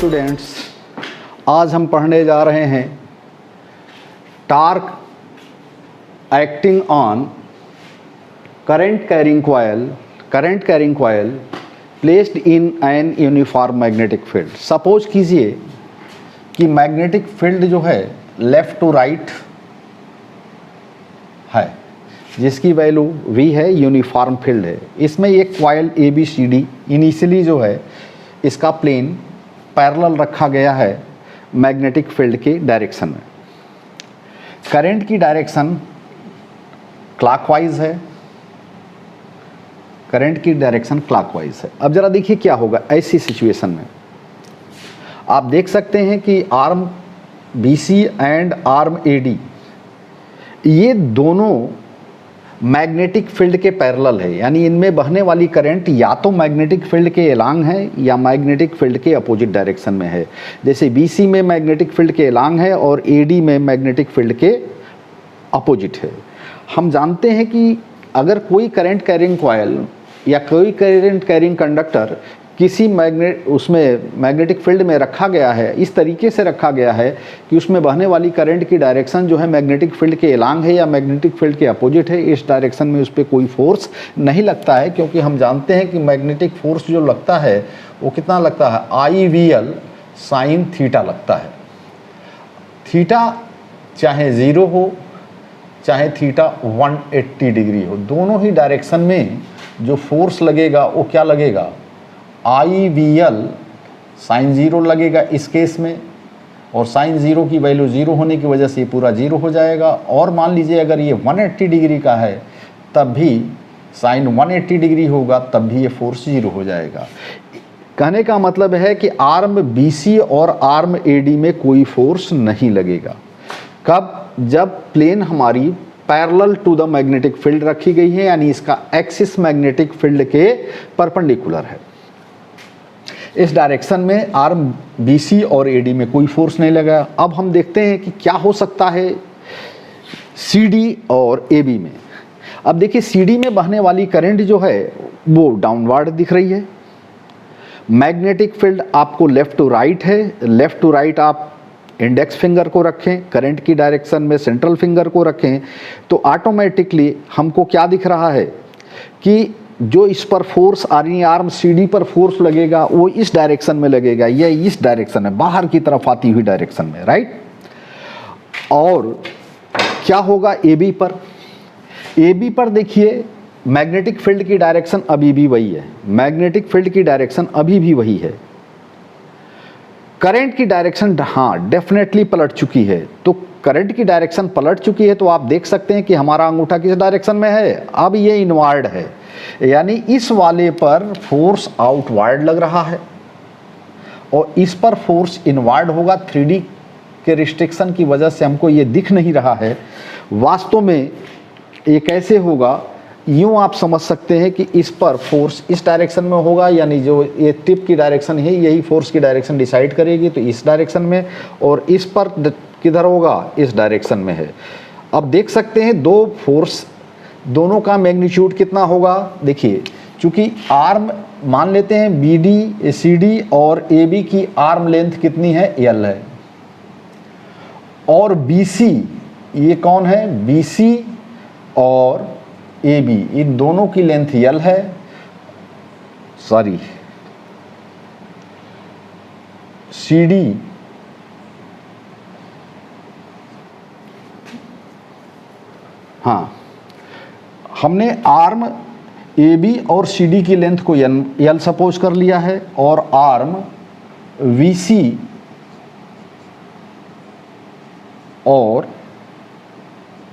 Students, आज हम पढ़ने जा रहे हैं torque acting on current carrying coil placed in an uniform magnetic field. Suppose कीजिए कि मैग्नेटिक फील्ड जो है लेफ़्ट टू राइट है, जिसकी वैल्यू V है, यूनिफॉर्म फील्ड है। इसमें एक कॉइल ABCD इनिशियली जो है इसका प्लेन पैरेलल रखा गया है मैग्नेटिक फील्ड के डायरेक्शन में। करंट की डायरेक्शन क्लॉकवाइज है, अब ज़रा देखिए क्या होगा ऐसी सिचुएशन में। आप देख सकते हैं कि arm BC and arm AD ये दोनों मैग्नेटिक फील्ड के पैरेलल है, यानी इनमें बहने वाली करंट या तो मैग्नेटिक फील्ड के एलांग है या मैग्नेटिक फील्ड के अपोजिट डायरेक्शन में है। जैसे BC में मैग्नेटिक फील्ड के एलांग है और AD में मैग्नेटिक फील्ड के अपोजिट है। हम जानते हैं कि अगर कोई करंट कैरिंग कॉइल या कोई करंट कैरिंग कंडक्टर किसी मैग्नेटिक फील्ड में रखा गया है, इस तरीके से रखा गया है कि उसमें बहने वाली करंट की डायरेक्शन जो है मैग्नेटिक फील्ड के एलांग है या मैग्नेटिक फील्ड के अपोजिट है, इस डायरेक्शन में उस पर कोई फोर्स नहीं लगता है, क्योंकि हम जानते हैं कि मैग्नेटिक फोर्स जो लगता है वो कितना लगता है, IVL साइन थीटा लगता है। थीटा चाहे 0 हो चाहे थीटा 180 डिग्री हो, दोनों ही डायरेक्शन में जो फोर्स लगेगा वो क्या लगेगा, IVL साइन 0 लगेगा इस केस में, और साइन 0 की वैल्यू 0 होने की वजह से ये पूरा 0 हो जाएगा। और मान लीजिए अगर ये 180 डिग्री का है तब भी साइन 180 डिग्री होगा, तब भी ये फोर्स 0 हो जाएगा। कहने का मतलब है कि आर्म BC और आर्म AD में कोई फोर्स नहीं लगेगा। कब? जब प्लेन हमारी parallel to the magnetic field रखी गई है, यानी इसका एक्सिस मैग्नेटिक फील्ड के परपेंडिकुलर है। इस डायरेक्शन में आर्म BC और AD में कोई फोर्स नहीं लगा। अब हम देखते हैं कि क्या हो सकता है CD और AB में। अब देखिए CD में बहने वाली करंट जो है वो डाउनवर्ड दिख रही है। मैग्नेटिक फील्ड आपको लेफ़्ट टू राइट है, लेफ़्ट टू राइट आप इंडेक्स फिंगर को रखें, करंट की डायरेक्शन में सेंट्रल फिंगर को रखें, तो ऑटोमेटिकली हमको क्या दिख रहा है कि जो इस पर फोर्स आर्म CD पर फोर्स लगेगा वो इस डायरेक्शन में लगेगा, ये इस डायरेक्शन में, बाहर की तरफ आती हुई डायरेक्शन में, राइट। और क्या होगा AB पर? AB पर देखिए मैग्नेटिक फील्ड की डायरेक्शन अभी भी वही है, मैग्नेटिक फील्ड की डायरेक्शन अभी भी वही है। करंट की डायरेक्शन हाँ डेफिनेटली पलट चुकी है, तो करंट की डायरेक्शन पलट चुकी है तो आप देख सकते हैं कि हमारा अंगूठा किस डायरेक्शन में है, अब ये इनवर्ड है, यानी इस वाले पर फोर्स आउटवर्ड लग रहा है और इस पर फोर्स इनवर्ड होगा। 3D के रिस्ट्रिक्शन की वजह से हमको ये दिख नहीं रहा है। वास्तव में ये कैसे होगा, यूँ आप समझ सकते हैं कि इस पर फोर्स इस डायरेक्शन में होगा, यानी जो ये टिप की डायरेक्शन है यही फोर्स की डायरेक्शन डिसाइड करेगी, तो इस डायरेक्शन में, और इस पर किधर होगा, इस डायरेक्शन में है। अब देख सकते हैं दो फोर्स, दोनों का मैग्नीट्यूड कितना होगा। देखिए चूँकि आर्म मान लेते हैं BD CD और AB की आर्म लेंथ कितनी है, L है, और BC ये कौन है, BC और AB इन दोनों की लेंथ L है, CD हाँ, हमने आर्म AB और CD की लेंथ को L सपोज कर लिया है, और आर्म VC और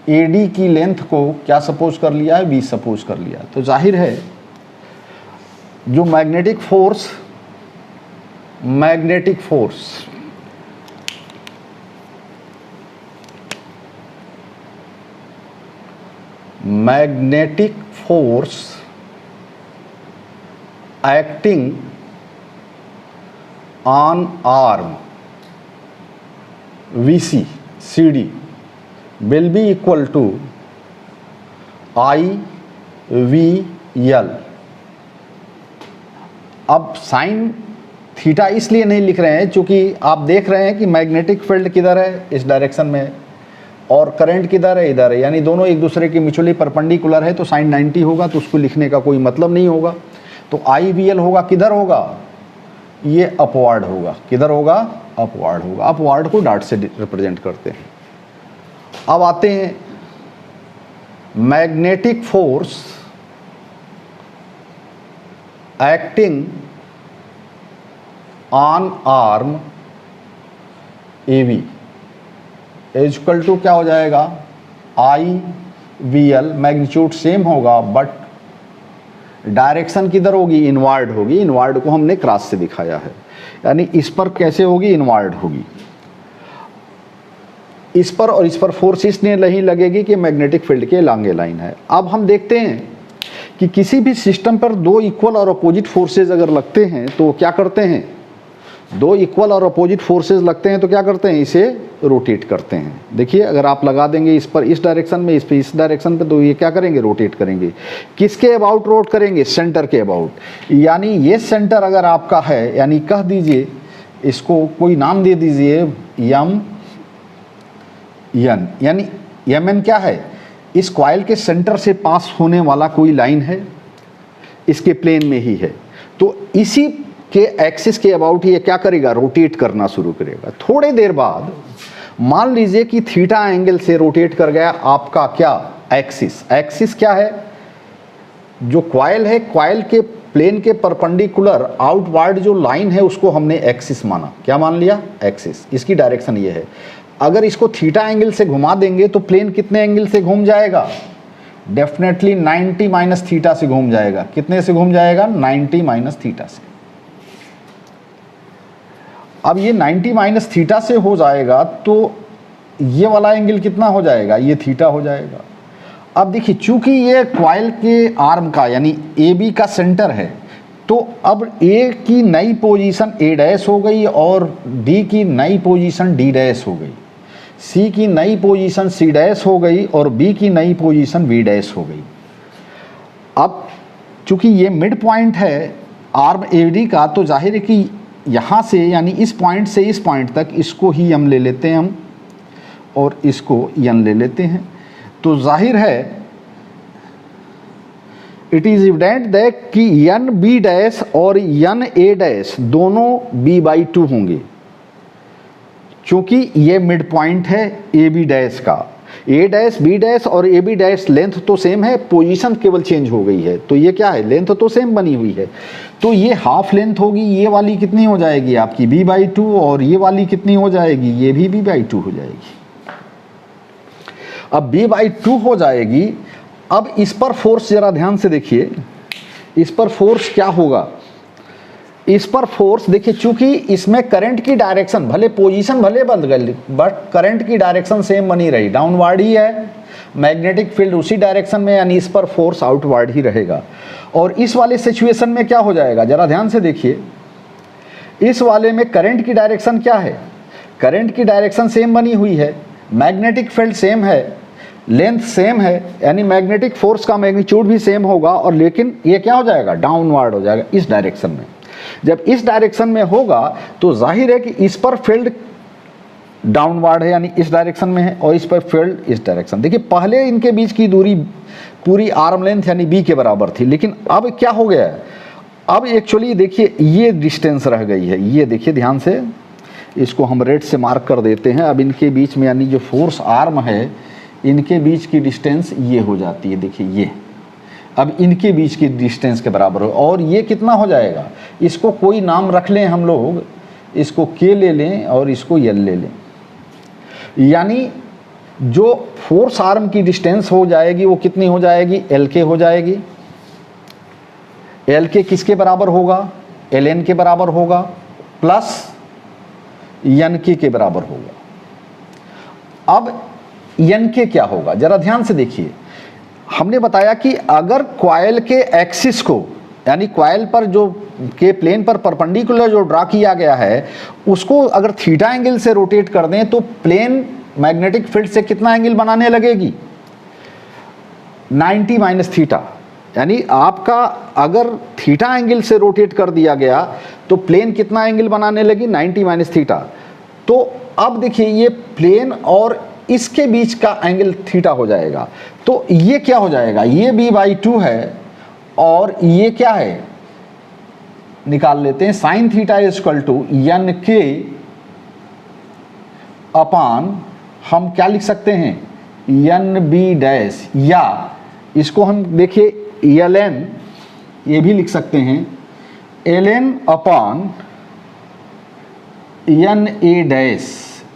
AD की लेंथ को क्या सपोज कर लिया है, V सपोज कर लिया। तो जाहिर है जो magnetic force acting on arm VC CD will be equal to IVL। अब साइन थीटा इसलिए नहीं लिख रहे हैं क्योंकि आप देख रहे हैं कि मैग्नेटिक फील्ड किधर है, इस डायरेक्शन में, और करंट किधर है, इधर है, यानी दोनों एक दूसरे के म्यूचुअली परपेंडिकुलर है, तो साइन 90 होगा, तो उसको लिखने का कोई मतलब नहीं होगा। तो IVL होगा, किधर होगा, ये अपवार्ड होगा, किधर होगा, अपवार्ड होगा। अपवार्ड को डॉट से रिप्रेजेंट करते हैं। अब आते हैं magnetic force acting on arm AB equal to क्या हो जाएगा, IVL, मैग्नीट्यूड सेम होगा बट डायरेक्शन किधर होगी, इनवर्ड होगी। इनवर्ड को हमने क्रॉस से दिखाया है, यानी इस पर कैसे होगी, इनवर्ड होगी। इस पर और इस पर फोर्स इसलिए नहीं लगेगी कि मैग्नेटिक फील्ड के लांगे लाइन है। अब हम देखते हैं कि किसी भी सिस्टम पर दो इक्वल और अपोजिट फोर्सेज अगर लगते हैं तो क्या करते हैं, दो इक्वल और अपोजिट फोर्सेज लगते हैं तो क्या करते हैं, इसे रोटेट करते हैं। देखिए अगर आप लगा देंगे इस पर इस डायरेक्शन में, इस पर इस डायरेक्शन पे, तो ये क्या करेंगे, रोटेट करेंगे। किसके अबाउट रोट करेंगे, सेंटर के अबाउट। यानी ये सेंटर अगर आपका है, यानी कह दीजिए इसको कोई नाम दे दीजिए यम एन, यानी Mn क्या है, इस कॉइल के सेंटर से पास होने वाला कोई लाइन है, इसके प्लेन में ही है, तो इसी के एक्सिस के अबाउट ये क्या करेगा, रोटेट करना शुरू करेगा। थोड़े देर बाद मान लीजिए कि थीटा एंगल से रोटेट कर गया आपका क्या, एक्सिस। एक्सिस क्या है, जो कॉइल है, कॉइल के प्लेन के परपेंडिकुलर आउटवर्ड जो लाइन है उसको हमने एक्सिस माना। क्या मान लिया, एक्सिस। इसकी डायरेक्शन ये है। अगर इसको थीटा एंगल से घुमा देंगे तो प्लेन कितने एंगल से घूम जाएगा, डेफिनेटली 90 माइनस थीटा से घूम जाएगा। कितने से घूम जाएगा, 90 माइनस थीटा से। अब ये 90 माइनस थीटा से हो जाएगा तो ये वाला एंगल कितना हो जाएगा, ये थीटा हो जाएगा। अब देखिए चूंकि ये कॉइल के आर्म का यानी AB का सेंटर है, तो अब A की नई पोजीशन A डैश हो गई और D की नई पोजीशन D डैश हो गई, C की नई पोजीशन C डैश हो गई और B की नई पोजीशन B डैश हो गई। अब चूंकि ये मिड पॉइंट है आर्म AD का, तो जाहिर है कि यहाँ से यानी इस पॉइंट से इस पॉइंट तक इसको ही M ले लेते हैं हम और इसको N ले लेते हैं। तो जाहिर है इट इज एविडेंट दैट कि N B डैश और N A डैश दोनों B/2 होंगे, क्योंकि ये मिड पॉइंट है AB डैश का। A डैश B डैश और AB डैश लेंथ तो सेम है, पोजीशन केवल चेंज हो गई है। तो ये क्या है, लेंथ तो सेम बनी हुई है, तो ये हाफ लेंथ होगी। ये वाली कितनी हो जाएगी आपकी B/2 और ये वाली कितनी हो जाएगी, ये भी B/2 हो जाएगी। अब B/2 हो जाएगी। अब इस पर फोर्स जरा ध्यान से देखिए, इस पर फोर्स क्या होगा, इस पर फोर्स देखिए, चूंकि इसमें करंट की डायरेक्शन भले पोजीशन भले बदल गई बट करंट की डायरेक्शन सेम बनी रही, डाउनवर्ड ही है। मैग्नेटिक फील्ड उसी डायरेक्शन में, यानी इस पर फोर्स आउटवर्ड ही रहेगा। और इस वाले सिचुएशन में क्या हो जाएगा, जरा ध्यान से देखिए, इस वाले में करंट की डायरेक्शन क्या है, करंट की डायरेक्शन सेम बनी हुई है, मैग्नेटिक फील्ड सेम है, लेंथ सेम है, यानी मैग्नेटिक फोर्स का मैग्नीट्यूड भी सेम होगा। और लेकिन ये क्या हो जाएगा, डाउनवर्ड हो जाएगा इस डायरेक्शन में। जब इस डायरेक्शन में होगा तो जाहिर है कि इस पर फील्ड डाउनवर्ड है, यानी इस डायरेक्शन में है, और इस पर फील्ड इस डायरेक्शन। देखिए पहले इनके बीच की दूरी पूरी आर्म लेंथ यानी B के बराबर थी, लेकिन अब क्या हो गया है, अब एक्चुअली देखिए ये डिस्टेंस रह गई है। ये देखिए ध्यान से, इसको हम रेड से मार्क कर देते हैं। अब इनके बीच में यानी जो फोर्स आर्म है, इनके बीच की डिस्टेंस ये हो जाती है। देखिए ये अब इनके बीच की डिस्टेंस के बराबर हो, और ये कितना हो जाएगा, इसको कोई नाम रख लें हम लोग, इसको K ले लें और इसको L ले लें। यानी जो फोर्स आर्म की डिस्टेंस हो जाएगी वो कितनी हो जाएगी, LK हो जाएगी। LK किसके बराबर होगा, LN के बराबर होगा प्लस NK के बराबर होगा। अब NK क्या होगा, जरा ध्यान से देखिए। हमने बताया कि अगर कॉइल के एक्सिस को, यानी कॉइल पर जो के प्लेन पर परपेंडिकुलर जो ड्रा किया गया है, उसको अगर थीटा एंगल से रोटेट कर दें तो प्लेन मैग्नेटिक फील्ड से कितना एंगल बनाने लगेगी, 90 माइनस थीटा। यानी आपका अगर थीटा एंगल से रोटेट कर दिया गया तो प्लेन कितना एंगल बनाने लगी, 90 माइनस थीटा। तो अब देखिए ये प्लेन और इसके बीच का एंगल थीटा हो जाएगा। तो ये क्या हो जाएगा, ये b/2 है और ये क्या है, निकाल लेते हैं, sine theta equal to N के अपान हम क्या लिख सकते हैं, एन बी डैश, या इसको हम देखिए एल एन ये भी लिख सकते हैं, L N upon N A dash,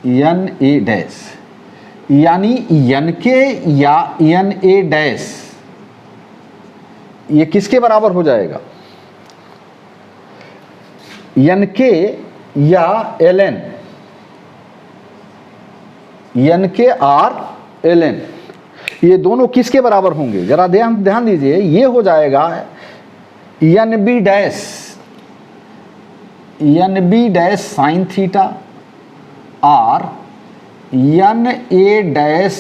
N A dash, यानी एन के या एन ए डैश ये किसके बराबर हो जाएगा, एन के या एल एन, एन के आर एल एन, ये दोनों किसके बराबर होंगे, जरा ध्यान दीजिए, ये हो जाएगा N B dash, N B dash sine theta R N A dash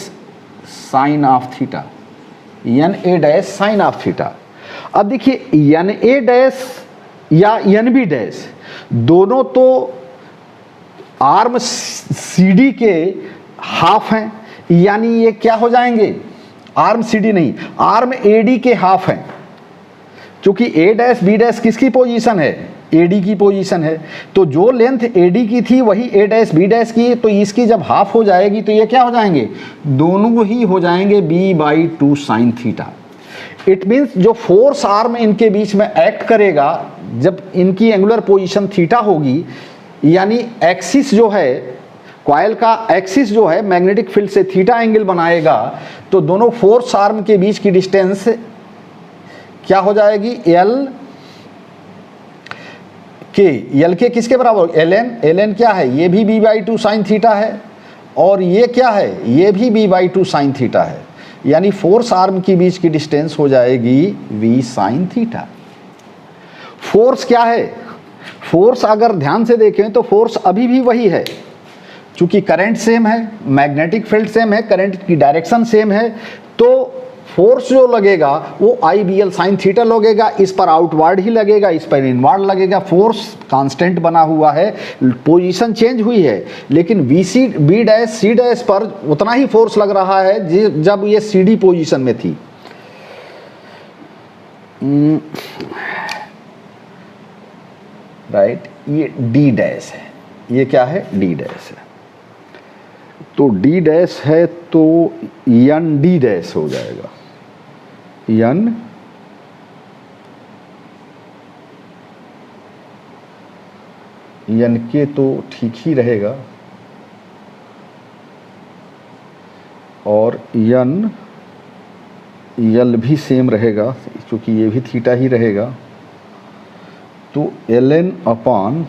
sine of theta, N A dash sine of theta. अब देखिए एन ए डैश या एन बी डैश दोनों तो आर्म सी डी के हाफ हैं, यानी ये क्या हो जाएंगे, आर्म सी डी नहीं, आर्म ए डी के हाफ हैं, क्योंकि ए डैश बी डैश किसकी पोजीशन है, ए डी की पोजीशन है। तो जो लेंथ ए डी की थी वही ए डैश बी डैश की, तो इसकी जब हाफ हो जाएगी तो ये क्या हो जाएंगे, दोनों ही हो जाएंगे b/2 sine theta. It means जो फोर्स आर्म इनके बीच में एक्ट करेगा जब इनकी एंगुलर पोजीशन थीटा होगी, यानी एक्सिस जो है, कॉइल का एक्सिस जो है मैग्नेटिक फील्ड से थीटा एंगल बनाएगा, तो दोनों फोर्स आर्म के बीच की डिस्टेंस क्या हो जाएगी, एल के किसके बराबर, एल एन क्या है, ये भी b/2 साइन थीटा है और ये क्या है, ये भी b/2 साइन थीटा है, यानी फोर्स आर्म के बीच की डिस्टेंस हो जाएगी v साइन थीटा। फोर्स क्या है, फोर्स अगर ध्यान से देखें तो फोर्स अभी भी वही है, चूंकि करंट सेम है, मैग्नेटिक फील्ड सेम है, करंट की डायरेक्शन सेम है, तो फोर्स जो लगेगा वो IBL साइन थीटा लगेगा, इस पर आउटवर्ड ही लगेगा, इस पर इनवर्ड लगेगा। फोर्स कांस्टेंट बना हुआ है, पोजीशन चेंज हुई है, लेकिन बी डैश सी डैश पर उतना ही फोर्स लग रहा है जब ये CD पोजीशन में थी। राइट, ये D डैश है, ये क्या है, D डैश है, तो D डैश है तो एन डी डैश हो जाएगा, एन के तो ठीक ही रहेगा और एन एल भी सेम रहेगा क्योंकि ये भी थीटा ही रहेगा, तो L N upon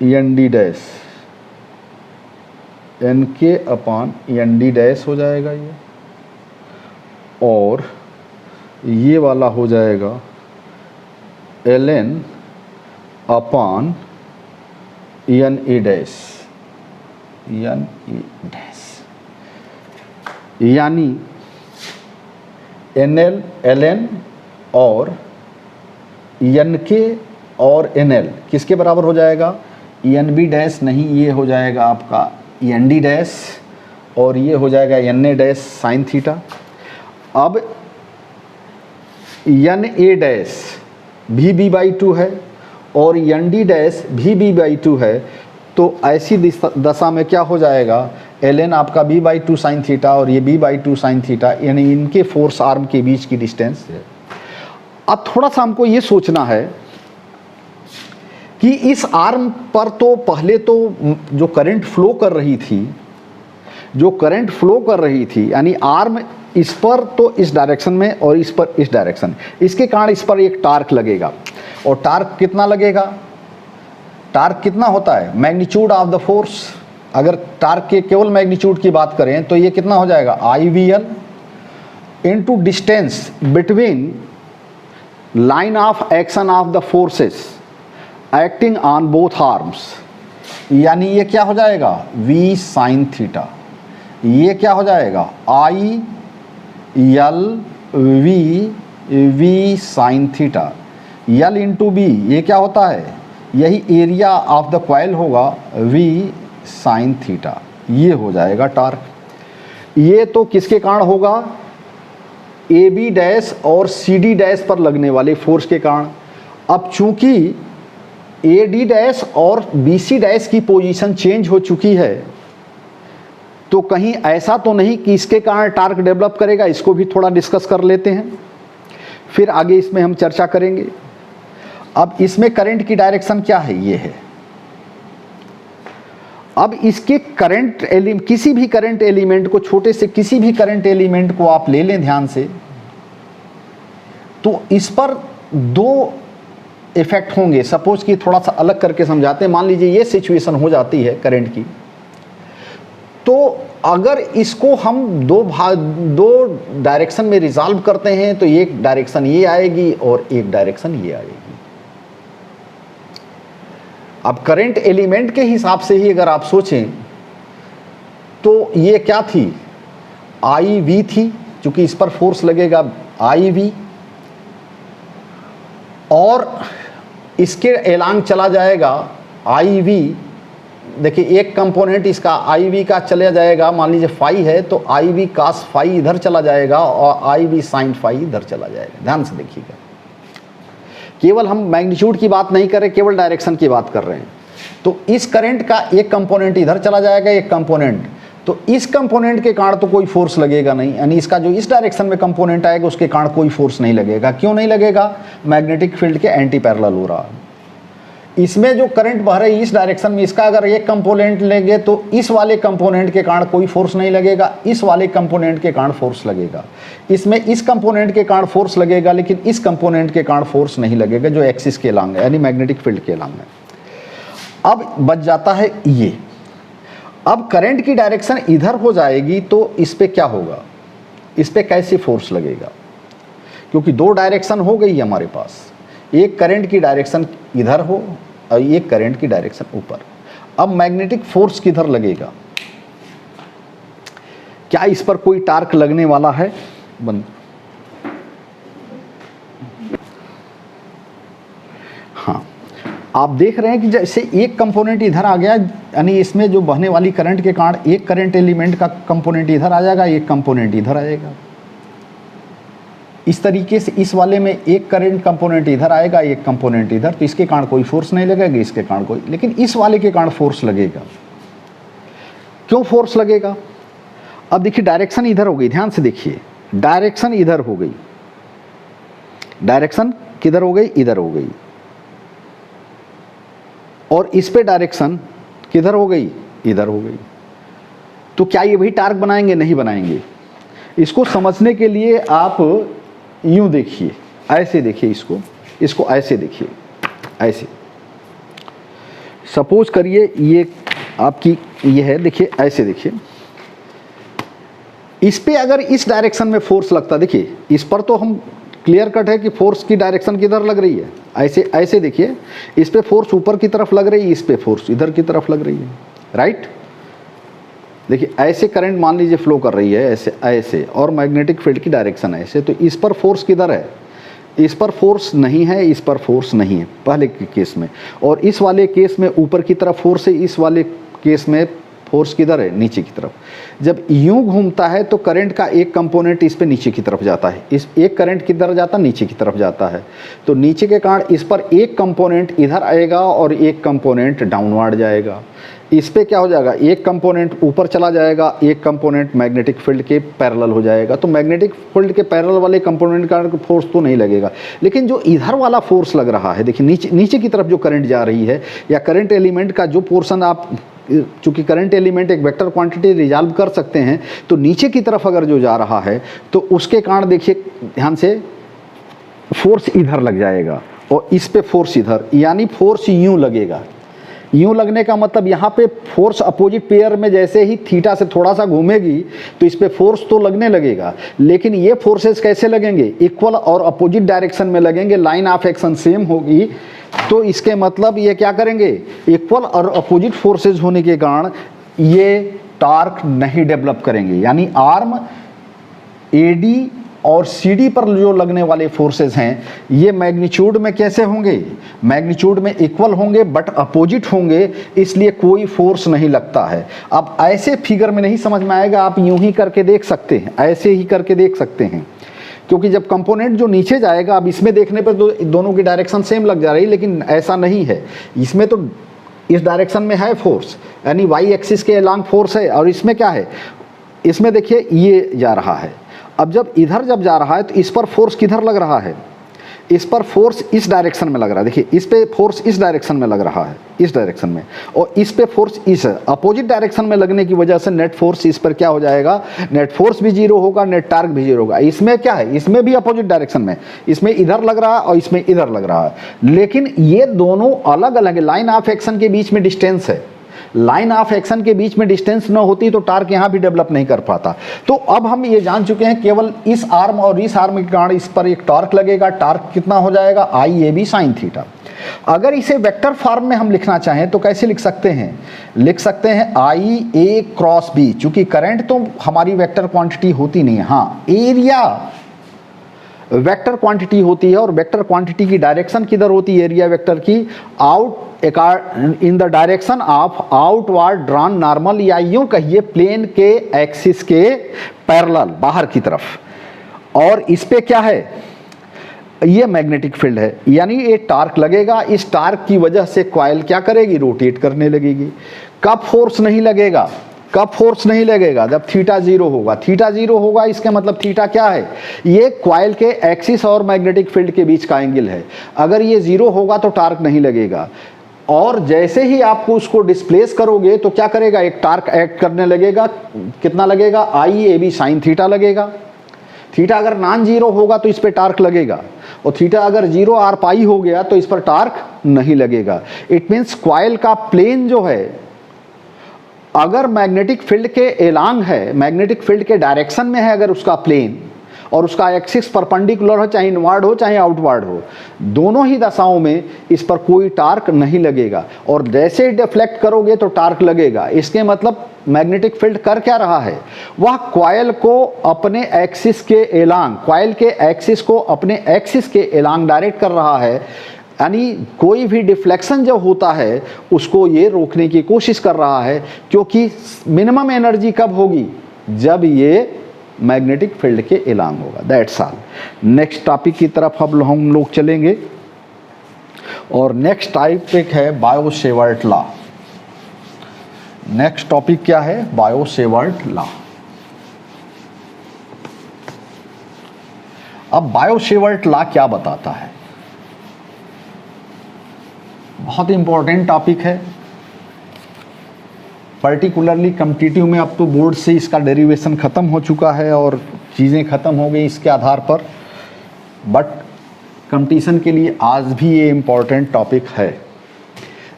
N D dash, N के अपान एन डी डैश हो जाएगा ये, और ये वाला हो जाएगा L N upon N A dash, N A dash, यानी एन एन और एन के और एन एल किसके बराबर हो जाएगा, एन बी डैश नहीं, ये हो जाएगा आपका एन डी डैश और ये हो जाएगा N A dash sine theta. अब एन ए डैश भी b/2 है और एन डी डैश भी b/2 है, तो ऐसी दशा में क्या हो जाएगा, एल एन आपका b/2 साइन थीटा और ये b/2 साइन थीटा, यानी इनके फोर्स आर्म के बीच की डिस्टेंस है। अब थोड़ा सा हमको ये सोचना है कि इस आर्म पर तो पहले तो जो करंट फ्लो कर रही थी, यानी आर्म इस पर तो इस डायरेक्शन में और इस पर इस डायरेक्शन, इसके कारण इस पर एक टार्क लगेगा, और टार्क कितना लगेगा, टार्क कितना होता है, मैग्नीट्यूड ऑफ द फोर्स। अगर टार्क के केवल मैग्नीट्यूड की बात करें तो ये कितना हो जाएगा, IVL into distance between line of action of the forces acting on both arms, यानी ये क्या हो जाएगा, V साइन थीटा, ये क्या हो जाएगा, IL V sine theta, L into B, ये क्या होता है, यही एरिया ऑफ द कॉइल होगा, वी साइन थीटा, ये हो जाएगा टार्क। ये तो किसके कारण होगा, ए बी डैश और सी डी डैश पर लगने वाले फोर्स के कारण। अब चूंकि ए डी डैश और बी सी डैश की पोजीशन चेंज हो चुकी है, तो कहीं ऐसा तो नहीं कि इसके कारण टार्क डेवलप करेगा, इसको भी थोड़ा डिस्कस कर लेते हैं, फिर आगे इसमें हम चर्चा करेंगे। अब इसमें करंट की डायरेक्शन क्या है, ये है। अब इसके करंट किसी भी करंट एलिमेंट को, छोटे से किसी भी करंट एलिमेंट को आप ले लें ध्यान से, तो इस पर दो इफेक्ट होंगे। सपोज कि थोड़ा सा अलग करके समझाते हैं, मान लीजिए ये सिचुएशन हो जाती है करंट की, तो अगर इसको हम दो डायरेक्शन में रिजॉल्व करते हैं तो एक डायरेक्शन ये आएगी और एक डायरेक्शन ये आएगी। अब करंट एलिमेंट के हिसाब से ही अगर आप सोचें तो ये क्या थी, आई वी थी, क्योंकि इस पर फोर्स लगेगा आई वी, और इसके एलांग चला जाएगा आई वी। देखिए एक कंपोनेंट इसका आई वी का चला जाएगा, मान लीजिए फाई है तो आई वी कास फाई इधर चला जाएगा और आई वी साइन फाई इधर चला जाएगा। ध्यान से देखिएगा, केवल हम मैग्नीट्यूड की बात नहीं कर रहे, केवल डायरेक्शन की बात कर रहे हैं। तो इस करंट का एक कंपोनेंट इधर चला जाएगा, एक कंपोनेंट, तो इस कंपोनेंट के कारण तो कोई फोर्स लगेगा नहीं, यानी इसका जो इस डायरेक्शन में कंपोनेंट आएगा उसके कारण कोई फोर्स नहीं लगेगा। क्यों नहीं लगेगा, मैग्नेटिक फील्ड के एंटी पैरेलल हो रहा है। इसमें जो करंट बह रही है इस डायरेक्शन में, इसका अगर एक कंपोनेंट लेंगे तो इस वाले कंपोनेंट के कारण कोई फोर्स नहीं लगेगा, इस वाले कंपोनेंट के कारण फोर्स लगेगा। इसमें इस कंपोनेंट के कारण फोर्स लगेगा, लेकिन इस कंपोनेंट के कारण फोर्स नहीं लगेगा जो एक्सिस के अलांग है, यानी मैग्नेटिक फील्ड के अलांग है। अब बच जाता है ये। अब करंट की डायरेक्शन इधर हो जाएगी तो इस पे क्या होगा, इस पे कैसे फोर्स लगेगा, क्योंकि दो डायरेक्शन हो गई हमारे पास, एक करंट की डायरेक्शन इधर हो और एक करंट की डायरेक्शन ऊपर। अब मैग्नेटिक फोर्स किधर लगेगा, क्या इस पर कोई टार्क लगने वाला है, बंद। हाँ, आप देख रहे हैं कि जैसे एक कंपोनेंट इधर आ गया, यानी इसमें जो बहने वाली करंट के कारण एक करंट एलिमेंट का कंपोनेंट इधर आ जाएगा, एक कंपोनेंट इधर आ जाएगा। इस तरीके से इस वाले में एक करंट कंपोनेंट इधर आएगा, एक कंपोनेंट इधर, तो इसके कारण कोई फोर्स नहीं लगेगा, इसके कारण कोई, लेकिन इस वाले के कारण फोर्स लगेगा। क्यों फोर्स लगेगा, अब देखिए डायरेक्शन इधर हो गई, ध्यान से देखिए, डायरेक्शन इधर हो गई, डायरेक्शन किधर हो गई, इधर हो गई, और इस पे डायरेक्शन किधर हो गई, इधर हो गई। तो क्या ये भी टार्क बनाएंगे, नहीं बनाएंगे। इसको समझने के लिए आप यूं देखिए, ऐसे देखिए, इसको ऐसे देखिए, ऐसे सपोज करिए ये आपकी ये है, देखिए ऐसे देखिए, इस पे अगर इस डायरेक्शन में फोर्स लगता, देखिए इस पर तो हम क्लियर कट है कि फोर्स की डायरेक्शन किधर लग रही है, ऐसे ऐसे देखिए, इस पे फोर्स ऊपर की तरफ लग रही है, इस पे फोर्स इधर की तरफ लग रही है, राइट। देखिए ऐसे करंट मान लीजिए फ्लो कर रही है, ऐसे ऐसे, और मैग्नेटिक फील्ड की डायरेक्शन ऐसे, तो इस पर फोर्स किधर है, इस पर फोर्स नहीं है, इस पर फोर्स नहीं है पहले के केस में, और इस वाले केस में ऊपर की तरफ फोर्स है, इस वाले केस में फोर्स किधर है, नीचे की तरफ। जब यूं घूमता है तो करंट का एक कंपोनेंट इस पे नीचे की तरफ जाता है, इस एक करंट किधर जाता है, नीचे की तरफ जाता है, तो नीचे के कारण इस पर एक कंपोनेंट इधर आएगा और एक कंपोनेंट डाउनवर्ड जाएगा। इस पे क्या हो जाएगा, एक कंपोनेंट ऊपर चला जाएगा, एक कंपोनेंट मैग्नेटिक फील्ड के पैरेलल हो जाएगा। तो मैग्नेटिक फील्ड के पैरेलल वाले कंपोनेंट का फोर्स तो नहीं लगेगा, लेकिन जो इधर वाला फोर्स लग रहा है, देखिए नीचे की तरफ जो करंट जा रही है, या करंट एलिमेंट का जो पोर्शन, आप चूंकि करंट एलिमेंट एक वेक्टर क्वांटिटी रिजॉल्व कर सकते हैं, तो नीचे की तरफ अगर जो जा रहा है तो उसके कारण देखिए ध्यान से फोर्स इधर लग जाएगा और इस पे फोर्स इधर, यानी फोर्स यूं लगेगा। यूं लगने का मतलब यहाँ पे फोर्स अपोजिट पेयर में जैसे ही थीटा से थोड़ा सा घूमेगी तो इस पे फोर्स तो लगने लगेगा, लेकिन ये फोर्सेस कैसे लगेंगे, इक्वल और अपोजिट डायरेक्शन में लगेंगे, लाइन ऑफ एक्शन सेम होगी। तो इसके मतलब ये क्या करेंगे, इक्वल और अपोजिट फोर्सेस होने के कारण ये टार्क नहीं डेवलप करेंगे, यानी आर्म एडी और CD पर जो लगने वाले फोर्सेस हैं ये मैग्नीट्यूड में कैसे होंगे, मैग्नीट्यूड में इक्वल होंगे बट अपोजिट होंगे, इसलिए कोई फोर्स नहीं लगता है। अब ऐसे फिगर में नहीं समझ में आएगा, आप यूं ही करके देख सकते हैं, ऐसे ही करके देख सकते हैं, क्योंकि जब कंपोनेंट जो नीचे जाएगा, अब इसमें देखने पर तो दोनों की डायरेक्शन सेम लग जा रही है, लेकिन ऐसा नहीं है। इसमें तो इस डायरेक्शन में है फोर्स, यानी वाई एक्सिस के अलोंग फोर्स है, और इसमें क्या है, इसमें देखिए ये जा रहा है। अब जब इधर जब जा रहा है तो इस पर फोर्स किधर लग रहा है, इस पर फोर्स इस डायरेक्शन में लग रहा है। देखिए इस पे फोर्स इस डायरेक्शन में लग रहा है, इस डायरेक्शन में, और इस पे फोर्स इस अपोजिट डायरेक्शन में लगने की वजह से नेट फोर्स इस पर क्या हो जाएगा, नेट फोर्स भी जीरो होगा, नेट टार्क भी जीरो होगा। इसमें क्या है, इसमें भी अपोजिट डायरेक्शन में, इसमें इधर लग रहा है और इसमें इधर लग रहा है, लेकिन ये दोनों अलग अलग है। लाइन ऑफ एक्शन के बीच में डिस्टेंस है, लाइन ऑफ एक्शन के बीच में डिस्टेंस न होती तो टार्क यहां भी डेवलप नहीं कर पाता। तो अब हम ये जान चुके हैं केवल इस आर्म और इस आर्म के कारण इस पर एक टॉर्क लगेगा। टॉर्क कितना हो जाएगा, IA sin थीटा। अगर इसे वेक्टर फॉर्म में हम लिखना चाहें तो कैसे लिख सकते हैं, लिख सकते हैं IA क्रॉस B। चूंकि करंट तो हमारी वेक्टर क्वांटिटी होती नहीं है, हाँ एरिया वेक्टर क्वांटिटी होती है, और वेक्टर क्वांटिटी की डायरेक्शन किधर होती है, एरिया वेक्टर की out in the direction of outward drawn normal, या यूं कहिए प्लेन के एक्सिस के पैरेलल बाहर की तरफ। और इस पे क्या है, ये मैग्नेटिक फील्ड है, यानी ये टार्क लगेगा। इस टार्क की वजह से कॉइल क्या करेगी, रोटेट करने लगेगी। कब फोर्स नहीं लगेगा, कब फोर्स नहीं लगेगा, जब थीटा जीरो होगा। थीटा जीरो होगा इसका मतलब थीटा क्या है, ये कॉइल के एक्सिस और मैग्नेटिक फील्ड के बीच का एंगल है। अगर ये जीरो होगा तो टार्क नहीं लगेगा, और जैसे ही आपको उसको डिस्प्लेस करोगे तो क्या करेगा, एक टार्क एक्ट करने लगेगा। कितना लगेगा, IAB sin थीटा लगेगा। थीटा अगर नॉन जीरो होगा तो इस पर टार्क लगेगा, और थीटा अगर जीरो आर पाई हो गया तो इस पर टार्क नहीं लगेगा। इट मीन्स कॉइल का प्लेन जो है अगर मैग्नेटिक फील्ड के एलांग है, मैग्नेटिक फील्ड के डायरेक्शन में है अगर उसका प्लेन, और उसका एक्सिस परपेंडिकुलर हो, चाहे इनवर्ड हो चाहे आउटवर्ड हो, दोनों ही दशाओं में इस पर कोई टार्क नहीं लगेगा। और जैसे ही डिफ्लेक्ट करोगे तो टार्क लगेगा। इसके मतलब मैग्नेटिक फील्ड कर क्या रहा है, वह कॉइल को अपने एक्सिस के एलांग, कॉइल के एक्सिस को अपने एक्सिस के एलांग डायरेक्ट कर रहा है, यानी कोई भी डिफ्लेक्शन जब होता है उसको ये रोकने की कोशिश कर रहा है। क्योंकि मिनिमम एनर्जी कब होगी, जब ये मैग्नेटिक फील्ड के एलांग होगा। That's all. नेक्स्ट टॉपिक की तरफ अब हम लोग चलेंगे, और नेक्स्ट टॉपिक है बायो-सेवर्ट लॉ। नेक्स्ट टॉपिक क्या है, बायो-सेवर्ट लॉ। अब बायो-सेवर्ट लॉ क्या बताता है, बहुत इंपॉर्टेंट टॉपिक है। पर्टिकुलरली कॉम्पिटिटिव में अब तो बोर्ड से इसका डेरिवेशन ख़त्म हो चुका है और चीज़ें ख़त्म हो गई इसके आधार पर, बट कंपटीशन के लिए आज भी ये इम्पॉर्टेंट टॉपिक है।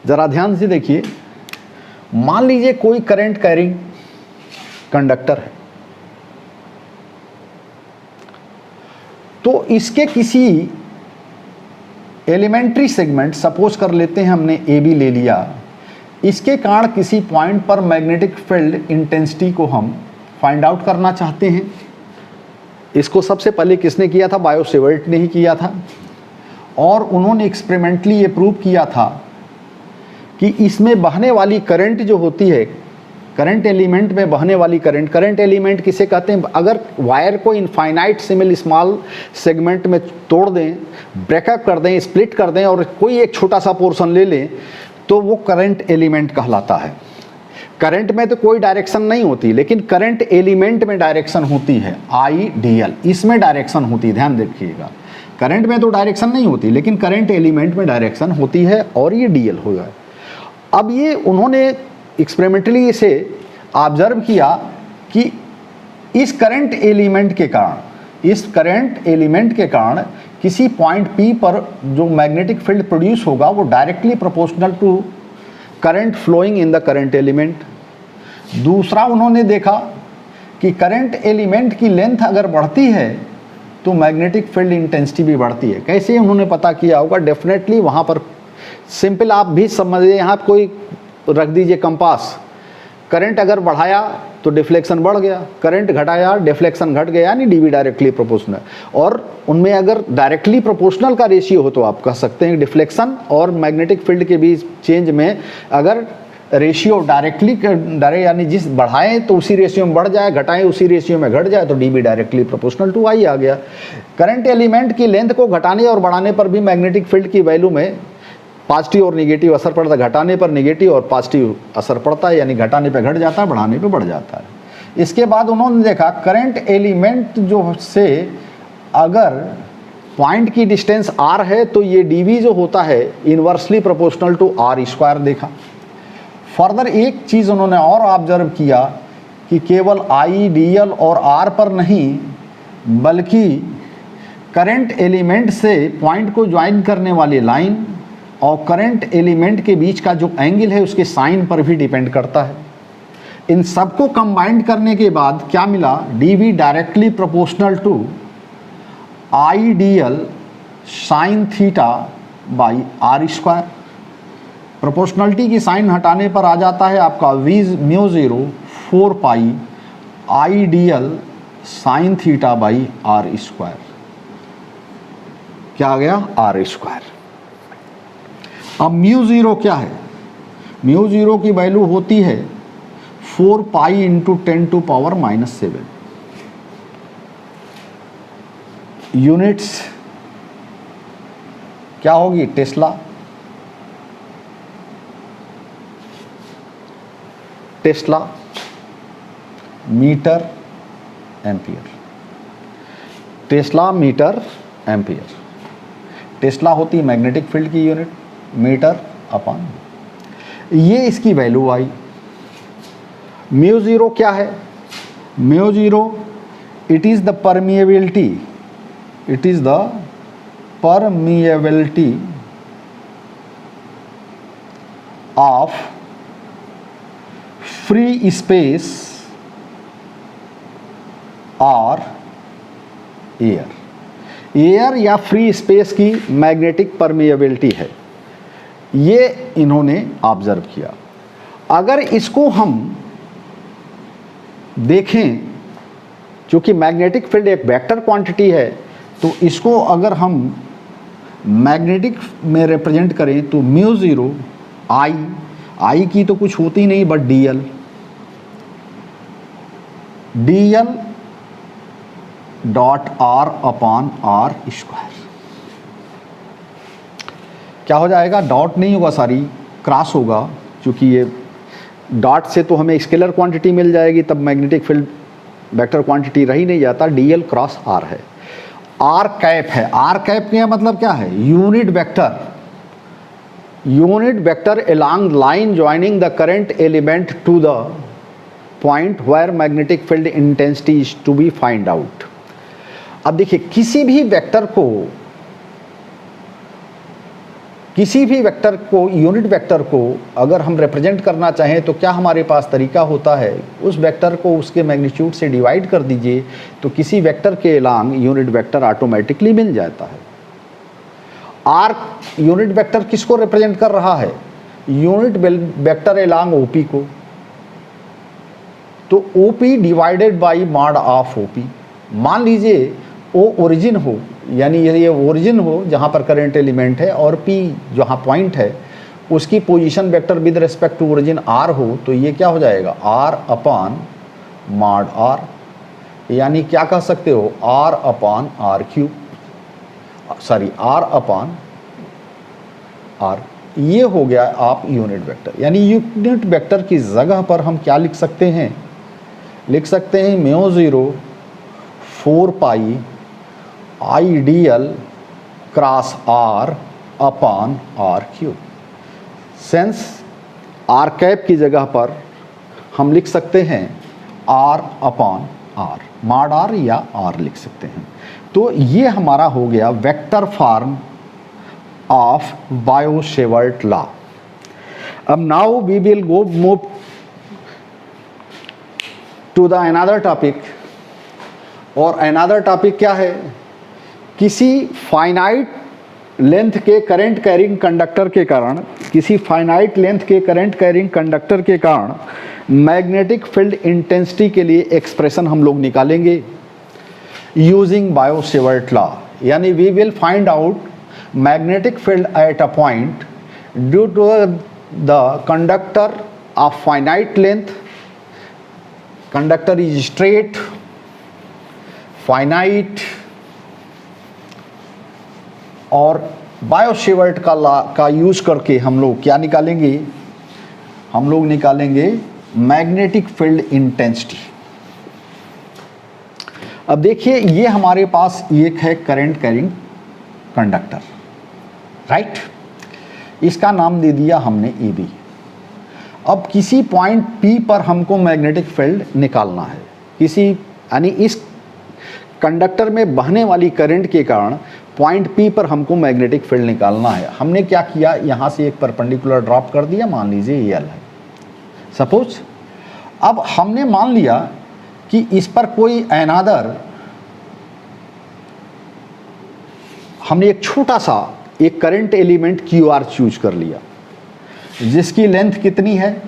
ज़रा ध्यान से देखिए, मान लीजिए कोई करंट कैरिंग कंडक्टर है, तो इसके किसी एलिमेंट्री सेगमेंट, सपोज कर लेते हैं हमने AB ले लिया, इसके कारण किसी पॉइंट पर मैग्नेटिक फील्ड इंटेंसिटी को हम फाइंड आउट करना चाहते हैं। इसको सबसे पहले किसने किया था, बायो-सेवर्ट ने ही किया था, और उन्होंने एक्सपेरिमेंटली ये प्रूव किया था कि इसमें बहने वाली करंट जो होती है, करंट एलिमेंट में बहने वाली करंट, करंट एलिमेंट किसे कहते हैं, अगर वायर को इनफाइनाइट सिमिल स्मॉल सेगमेंट में तोड़ दें, ब्रेकअप कर दें, स्प्लिट कर दें, और कोई एक छोटा सा पोर्शन ले लें, तो वो करंट एलिमेंट कहलाता है। करंट में तो कोई डायरेक्शन नहीं होती, लेकिन करंट एलिमेंट में डायरेक्शन होती है, IDL, इसमें डायरेक्शन होती है। ध्यान रखिएगा, करंट में तो डायरेक्शन नहीं होती, लेकिन करंट एलिमेंट में डायरेक्शन होती है, और ये DL होगा। अब ये उन्होंने एक्सपेरिमेंटली इसे ऑब्जर्व किया कि इस करंट एलिमेंट के कारण, किसी पॉइंट P पर जो मैग्नेटिक फील्ड प्रोड्यूस होगा वो directly proportional to current flowing in the current element. दूसरा उन्होंने देखा कि करंट एलिमेंट की लेंथ अगर बढ़ती है तो मैग्नेटिक फील्ड इंटेंसिटी भी बढ़ती है। कैसे उन्होंने पता किया होगा, डेफिनेटली वहाँ पर सिंपल आप भी समझिए, यहाँ कोई रख दीजिए कंपास, करंट अगर बढ़ाया तो डिफ्लेक्शन बढ़ गया, करंट घटाया डिफ्लेक्शन घट गया, यानी डीवी डायरेक्टली प्रोपोर्शनल। और उनमें अगर डायरेक्टली प्रोपोर्शनल का रेशियो हो तो आप कह सकते हैं डिफ्लेक्शन और मैग्नेटिक फील्ड के बीच चेंज में अगर रेशियो डायरेक्टली यानी जिस बढ़ाएं तो उसी रेशियो में बढ़ जाए, घटाएं उसी रेशियो में घट जाए, तो डीवी डायरेक्टली प्रोपोर्शनल टू आई आ गया। करंट एलिमेंट की लेंथ को घटाने और बढ़ाने पर भी मैग्नेटिक फील्ड की वैल्यू में पॉजिटिव और नेगेटिव असर पड़ता है। घटाने पर नेगेटिव और पॉजिटिव असर पड़ता है, यानी घटाने पे घट जाता है, बढ़ाने पे बढ़ जाता है। इसके बाद उन्होंने देखा करंट एलिमेंट जो से अगर पॉइंट की डिस्टेंस r है तो ये dv जो होता है inversely proportional to r square देखा। फर्दर एक चीज़ उन्होंने और ऑब्जर्व किया कि केवल i, dl और r पर नहीं बल्कि करंट एलिमेंट से पॉइंट को ज्वाइन करने वाली लाइन और करंट एलिमेंट के बीच का जो एंगल है उसके साइन पर भी डिपेंड करता है। इन सबको कंबाइंड करने के बाद क्या मिला, dv directly proportional to I dl sine theta by r square. Proportionality की साइन हटाने पर आ जाता है आपका mu 0 4 pi I dl sine theta by r square. क्या आ गया, r स्क्वायर। अब म्यू 0 क्या है, म्यू 0 की वैल्यू होती है 4 pi into 10 to power -7 units. क्या होगी, tesla. Tesla meter ampere, tesla meter ampere. Tesla होती है मैग्नेटिक फील्ड की यूनिट, मीटर अपॉन, ये इसकी वैल्यू आई। म्यू 0 क्या है, mu 0 it is the permeability, it is the permeability of free space और एयर। एयर या फ्री स्पेस की मैग्नेटिक परमिएबिलिटी है, ये इन्होंने ऑब्जर्व किया। अगर इसको हम देखें, क्योंकि मैग्नेटिक फील्ड एक वेक्टर क्वांटिटी है, तो इसको अगर हम मैग्नेटिक में रिप्रेजेंट करें तो म्यू 0 आई की तो कुछ होती नहीं बट dl डॉट r अपॉन r स्क्वायर। क्या हो जाएगा, डॉट नहीं होगा, सारी क्रॉस होगा, क्योंकि ये डॉट से तो हमें स्केलर क्वांटिटी मिल जाएगी, तब मैग्नेटिक फील्ड वेक्टर क्वांटिटी रह ही नहीं जाता, dl क्रॉस r है। r कैप है, r कैप का मतलब क्या है, unit vector, unit vector along line joining the current element to the point where magnetic field intensity is to be find out। अब देखिए किसी भी वेक्टर को यूनिट वेक्टर को अगर हम रिप्रेजेंट करना चाहें तो क्या हमारे पास तरीका होता है, उस वेक्टर को उसके मैग्नीट्यूड से डिवाइड कर दीजिए तो किसी वेक्टर के along यूनिट वेक्टर ऑटोमेटिकली मिल जाता है। आर यूनिट वेक्टर किसको रिप्रेजेंट कर रहा है, यूनिट वेक्टर एलॉन्ग ओपी को, तो OP divided by mod of OP. मान लीजिए ओ ओरिजिन हो, यानी ये ओरिजिन हो जहाँ पर करंट एलिमेंट है, और पी जहाँ पॉइंट है उसकी position vector with respect to origin R हो, तो ये क्या हो जाएगा, आर अपॉन मॉड आर, यानी क्या कह सकते हो, R upon R cube, sorry R upon R. ये हो गया आप यूनिट वेक्टर। यानी यूनिट वेक्टर की जगह पर हम क्या लिख सकते हैं, लिख सकते हैं mu 0 4 pi I dl cross r upon R cube. Since R cap की जगह पर हम लिख सकते हैं r अपॉन r, मॉड r या r लिख सकते हैं। तो ये हमारा हो गया vector form of Biot Savart law. अब now we will go move to the another topic, और अनदर टॉपिक क्या है, किसी फाइनाइट लेंथ के करंट कैरिंग कंडक्टर के कारण, किसी फाइनाइट लेंथ के करंट कैरिंग कंडक्टर के कारण मैग्नेटिक फील्ड इंटेंसिटी के लिए एक्सप्रेशन हम लोग निकालेंगे यूजिंग बायो-सेवर्ट लॉ। यानी we will find out magnetic field at a point due to the conductor of finite length, conductor is straight, finite, और बायो-सेवर्ट का लॉ का यूज करके हम लोग क्या निकालेंगे, हम लोग निकालेंगे मैग्नेटिक फील्ड इंटेंसिटी। अब देखिए ये हमारे पास एक है करंट कैरिंग कंडक्टर, राइट, इसका नाम दे दिया हमने AB। अब किसी पॉइंट P पर हमको मैग्नेटिक फील्ड निकालना है, किसी यानी इस कंडक्टर में बहने वाली करंट के कारण पॉइंट P पर हमको मैग्नेटिक फील्ड निकालना है। हमने क्या किया, यहाँ से एक परपेंडिकुलर ड्रॉप कर दिया, मान लीजिए ये L है सपोज। अब हमने मान लिया कि इस पर कोई अनदर, हमने एक छोटा सा एक करंट एलिमेंट QR चूज कर लिया जिसकी लेंथ कितनी है,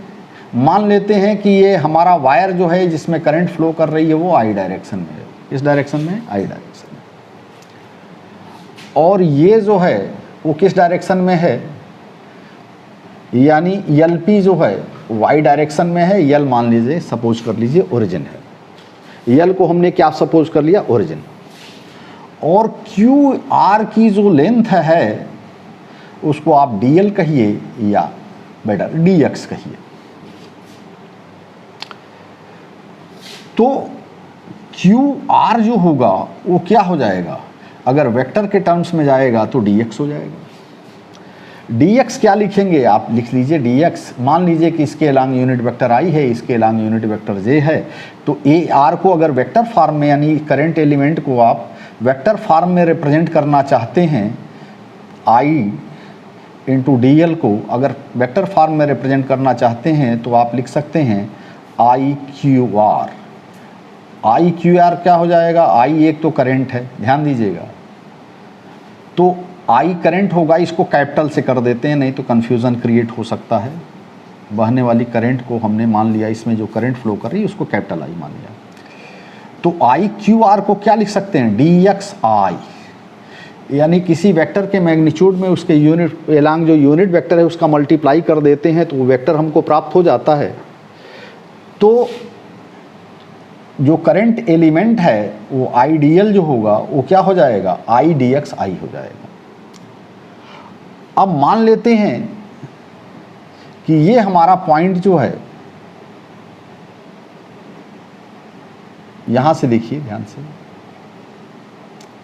मान लेते हैं कि ये हमारा वायर जो है जिसमें करंट फ्लो कर रही है वो I डायरेक्शन में है, इस डायरेक्शन में I डायरेक्शन में, और ये जो है वो किस डायरेक्शन में है, यानी LP जो है Y डायरेक्शन में है। L मान लीजिए सपोज कर लीजिए ओरिजिन है, L को हमने क्या सपोज कर लिया, ओरिजिन, और QR की जो लेंथ है उसको आप DL कहिए या बेटर DX कहिए। तो QR जो होगा वो क्या हो जाएगा, अगर वेक्टर के टर्म्स में जाएगा तो DX हो जाएगा। DX क्या लिखेंगे, आप लिख लीजिए DX, मान लीजिए कि इसके अलांग यूनिट वेक्टर I है, इसके अलांग यूनिट वेक्टर J है, तो AR को अगर वेक्टर फॉर्म में यानी करंट एलिमेंट को आप वेक्टर फॉर्म में रिप्रेजेंट करना चाहते हैं, I इंटू DL को अगर वेक्टर फॉर्म में रिप्रेजेंट करना चाहते हैं तो आप लिख सकते हैं IQR। IQR क्या हो जाएगा, I एक तो करंट है, ध्यान दीजिएगा, तो I करंट होगा, इसको कैपिटल से कर देते हैं नहीं तो कन्फ्यूज़न क्रिएट हो सकता है। बहने वाली करंट को हमने मान लिया, इसमें जो करंट फ्लो कर रही है उसको कैपिटल I मान लिया, तो IQR को क्या लिख सकते हैं, DXI, यानी किसी वेक्टर के मैग्नीट्यूड में उसके यूनिट एलांग जो यूनिट वेक्टर है उसका मल्टीप्लाई कर देते हैं तो वो वेक्टर हमको प्राप्त हो जाता है। तो जो करंट एलिमेंट है वो IDL जो होगा वो क्या हो जाएगा, IDXI हो जाएगा। अब मान लेते हैं कि ये हमारा पॉइंट जो है, यहाँ से देखिए ध्यान से,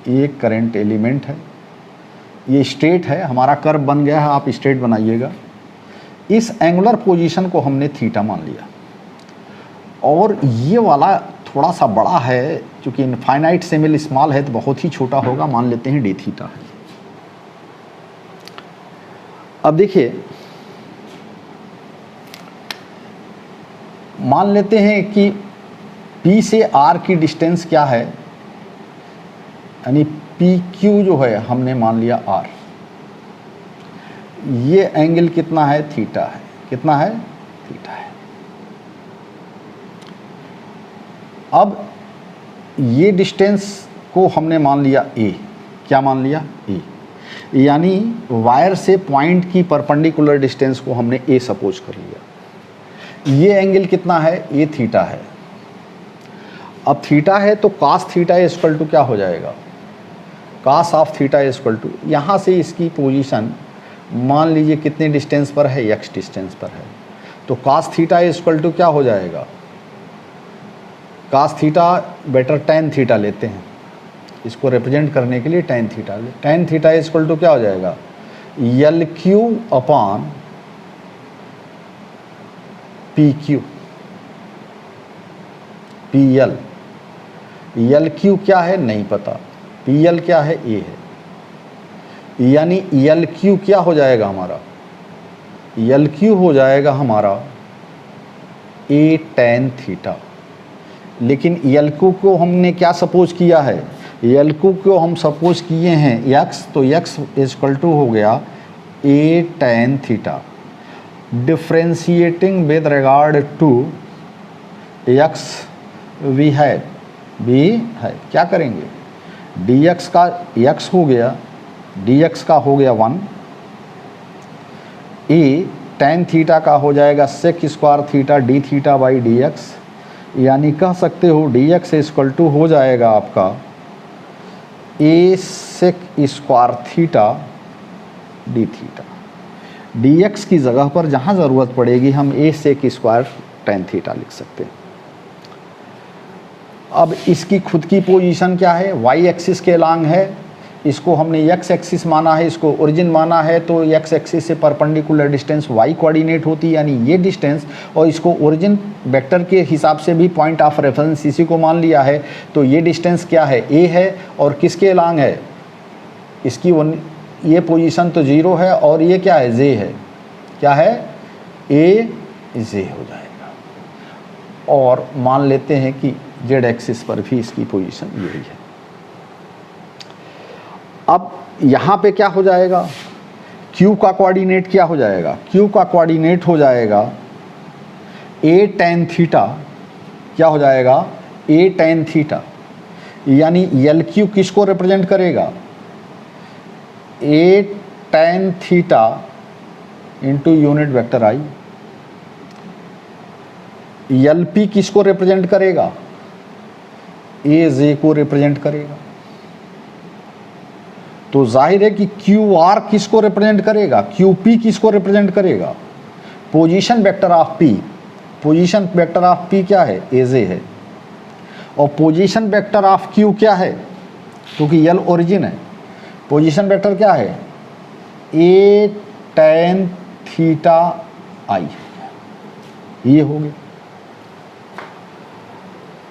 ये करंट एलिमेंट है, ये स्टेट है, हमारा कर्व बन गया है, आप स्टेट बनाइएगा। इस एंगुलर पोजीशन को हमने थीटा मान लिया, और ये वाला थोड़ा सा बड़ा है, क्योंकि इनफाइनाइट से मिल स्मॉल है तो बहुत ही छोटा होगा, मान लेते हैं डी थीटा है। अब देखिए मान लेते हैं कि P से R की डिस्टेंस क्या है, यानी PQ जो है हमने मान लिया R, ये एंगल कितना है, थीटा है, कितना है, थीटा है। अब ये डिस्टेंस को हमने मान लिया A, क्या मान लिया, A, यानी वायर से पॉइंट की परपेंडिकुलर डिस्टेंस को हमने A सपोज कर लिया। ये एंगल कितना है, ये थीटा है। अब थीटा है तो cos थीटा इक्वल टू क्या हो जाएगा, cos of theta equal to, यहाँ से इसकी पोजीशन मान लीजिए कितने डिस्टेंस पर है, x डिस्टेंस पर है, तो cos थीटा इक्वल टू क्या हो जाएगा, cos theta better tan theta लेते हैं, इसको रिप्रेजेंट करने के लिए tan थीटा ले, tan थीटा इक्वल टू क्या हो जाएगा, LQ upon PQ, PL, LQ क्या है नहीं पता, PL क्या है, A है, यानी LQ क्या हो जाएगा हमारा, LQ हो जाएगा हमारा A tan थीटा। लेकिन LQ को हमने क्या सपोज किया है, यल को हम सपोज किए हैं x, तो x इक्वल टू हो गया a tan theta. Differentiating with regard to x we है क्या करेंगे, dx का x हो गया, dx का हो गया 1, a tan थीटा का हो जाएगा sec square theta d theta by dx, यानी कह सकते हो dx इक्वल टू हो जाएगा आपका a sec square theta d theta. dx की जगह पर जहाँ ज़रूरत पड़ेगी हम a sec square tan theta लिख सकते हैं। अब इसकी खुद की पोजीशन क्या है, y एक्सिस के लॉन्ग है, इसको हमने x एक्सिस माना है, इसको ओरिजिन माना है, तो x एक्सिस से परपेंडिकुलर डिस्टेंस y कोऑर्डिनेट होती है, यानी ये डिस्टेंस, और इसको ओरिजिन वेक्टर के हिसाब से भी पॉइंट ऑफ रेफरेंस इसी को मान लिया है, तो ये डिस्टेंस क्या है, a है, और किसके लॉन्ग है, इसकी ये पोजीशन तो 0 है, और ये क्या है, j है, क्या है, a j हो जाएगा। और मान लेते हैं कि z एक्सिस पर भी इसकी पोजीशन यही है। अब यहाँ पे क्या हो जाएगा, q का कोऑर्डिनेट क्या हो जाएगा, q का कोऑर्डिनेट हो जाएगा a tan थीटा, क्या हो जाएगा, a tan थीटा, यानी LQ किसको रिप्रेजेंट करेगा, a tan theta into unit vector i। LP किसको रिप्रेजेंट करेगा, a j को रिप्रेजेंट करेगा। तो जाहिर है कि QR किसको रिप्रेजेंट करेगा, QP किसको रिप्रेजेंट करेगा, position vector of P। Position vector of P क्या है, AJ है, और पोजीशन वेक्टर ऑफ Q क्या है, क्योंकि L ओरिजिन है, पोजीशन वेक्टर क्या है, A tan थीटा I, ये हो गया।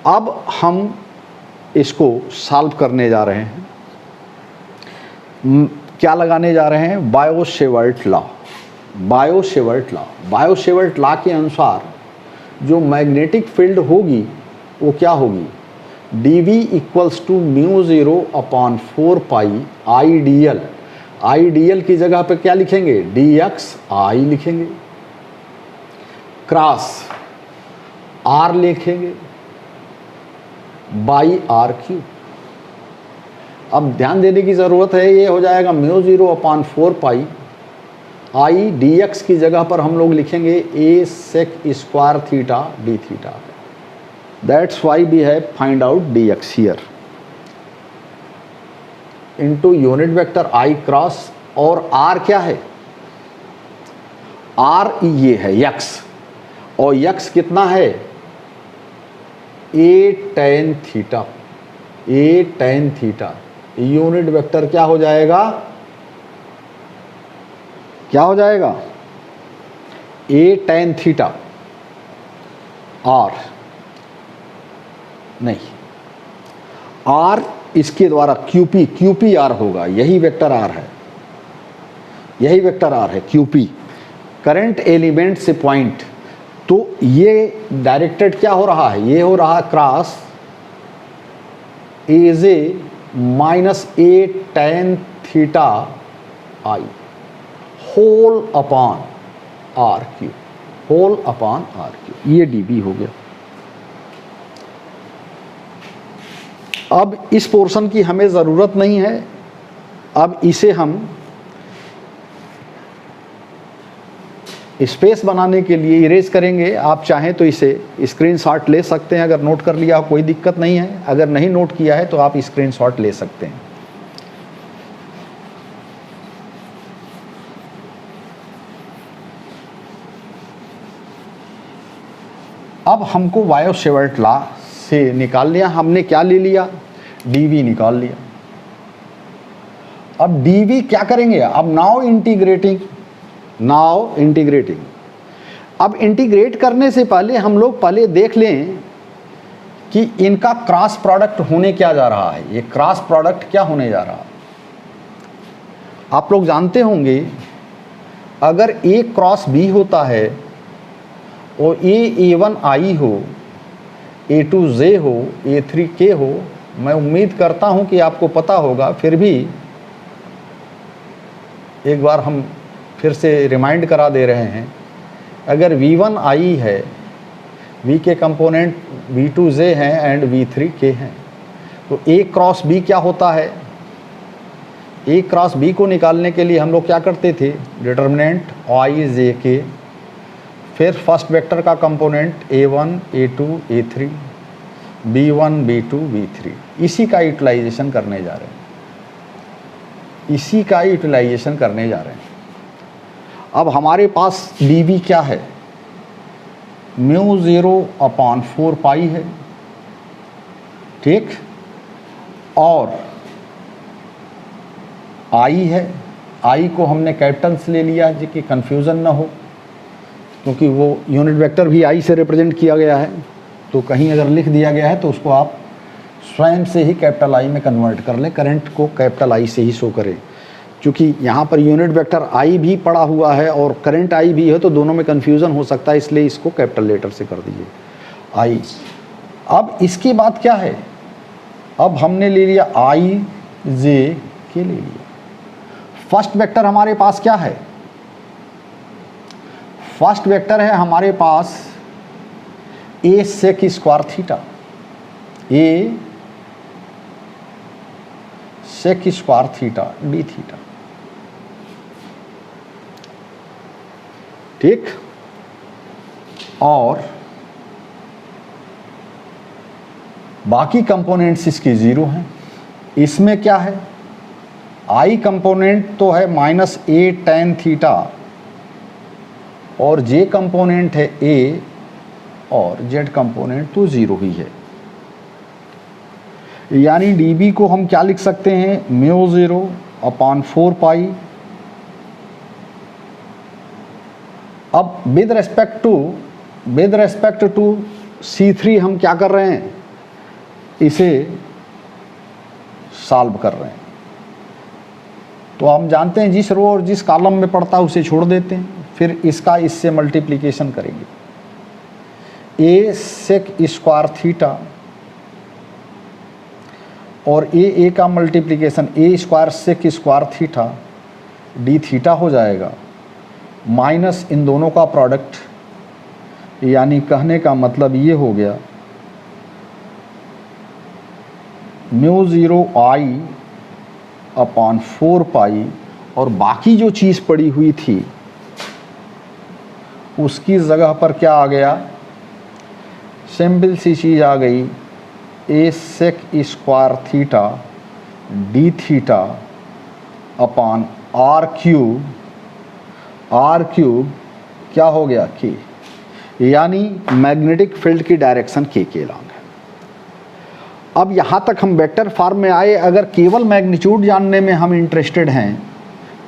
अब हम इसको सॉल्व करने जा रहे हैं, क्या लगाने जा रहे हैं, बायो-सेवर्ट लॉ। बायो-सेवर्ट लॉ के अनुसार जो मैग्नेटिक फील्ड होगी वो क्या होगी, dv equals to μ0 upon 4 pi ideal. Ideal की जगह पे क्या लिखेंगे, dx i लिखेंगे, क्रॉस r लिखेंगे बाई आर क्यू। अब ध्यान देने की ज़रूरत है, ये हो जाएगा μ0 अपॉन 4 पाई आई, dx की जगह पर हम लोग लिखेंगे a sec square theta d theta. That's why we have find out dx here into unit vector i cross, और r क्या है, r ये है x, और x कितना है, a tan theta, unit vector क्या हो जाएगा, a tan थीटा, r नहीं, r इसके द्वारा QP r होगा, यही वेक्टर r है, QP करंट एलिमेंट से पॉइंट। तो ये डायरेक्टेड क्या हो रहा है, ये हो रहा है cross AJ minus a tan theta I whole upon R cube, ये dB हो गया। अब इस पोर्शन की हमें ज़रूरत नहीं है, अब इसे हम स्पेस बनाने के लिए इरेज करेंगे। आप चाहें तो इसे स्क्रीनशॉट ले सकते हैं, अगर नोट कर लिया कोई दिक्कत नहीं है, अगर नहीं नोट किया है तो आप स्क्रीनशॉट ले सकते हैं। अब हमको बायो-सेवर्ट लॉ से निकाल लिया, हमने क्या ले लिया, dv निकाल लिया। अब dv क्या करेंगे, अब नाउ इंटीग्रेटिंग। अब इंटीग्रेट करने से पहले हम लोग पहले देख लें कि इनका क्रॉस प्रोडक्ट होने क्या जा रहा है, ये क्रॉस प्रोडक्ट क्या होने जा रहा है। आप लोग जानते होंगे अगर a क्रॉस b होता है और a1i हो, a2j हो, a3k हो, मैं उम्मीद करता हूं कि आपको पता होगा, फिर भी एक बार हम फिर से रिमाइंड करा दे रहे हैं। अगर V1 I है, V के कंपोनेंट V2 J हैं एंड V3 K हैं, तो A क्रॉस B क्या होता है? A क्रॉस B को निकालने के लिए हम लोग क्या करते थे? डिटर्मिनेंट I J K, फिर फर्स्ट वेक्टर का component A1 A2 A3 B1 B2 B3, इसी का यूटिलाइजेशन करने जा रहे हैं, इसी का यूटिलाइजेशन करने जा रहे हैं। अब हमारे पास dV क्या है? μ0/4 पाई है, ठीक, और I है, I को हमने कैपिटल्स ले लिया जी कि कन्फ्यूज़न ना हो, क्योंकि वो यूनिट वेक्टर भी I से रिप्रेजेंट किया गया है, तो कहीं अगर लिख दिया गया है तो उसको आप स्वयं से ही कैपिटल I में कन्वर्ट कर लें, करंट को कैपिटल I से ही शो करें। क्योंकि यहाँ पर यूनिट वेक्टर I भी पड़ा हुआ है और करंट I भी है, तो दोनों में कन्फ्यूज़न हो सकता है, इसलिए इसको कैपिटल लेटर से कर दीजिए I। अब इसके बाद क्या है? अब हमने ले लिया I J के ले लिया। फर्स्ट वेक्टर हमारे पास क्या है? फर्स्ट वेक्टर है हमारे पास A sec square theta, A sec square theta d theta, ठीक, और बाकी कंपोनेंट्स इसके 0 हैं। इसमें क्या है? I कंपोनेंट तो है -A tan थीटा और J कंपोनेंट है A और Z कंपोनेंट तो 0 ही है। यानी dB को हम क्या लिख सकते हैं? μ0/4 पाई। अब विद रेस्पेक्ट टू C3 हम क्या कर रहे हैं? इसे सॉल्व कर रहे हैं। तो हम जानते हैं जिस रो और जिस कॉलम में पड़ता है उसे छोड़ देते हैं, फिर इसका इससे मल्टीप्लिकेशन करेंगे। A sec स्क्वायर थीटा और A का multiplication A square sec square theta d theta हो जाएगा, माइनस इन दोनों का प्रोडक्ट, यानी कहने का मतलब ये हो गया μ0I/4 पाई, और बाकी जो चीज़ पड़ी हुई थी उसकी जगह पर क्या आ गया? सिंपल सी चीज़ आ गई, A sec square theta d theta upon r cube क्या हो गया? K, यानी मैग्नेटिक फील्ड की डायरेक्शन K के लॉन्ग है। अब यहाँ तक हम वेक्टर फॉर्म में आए। अगर केवल मैग्नीट्यूड जानने में हम इंटरेस्टेड हैं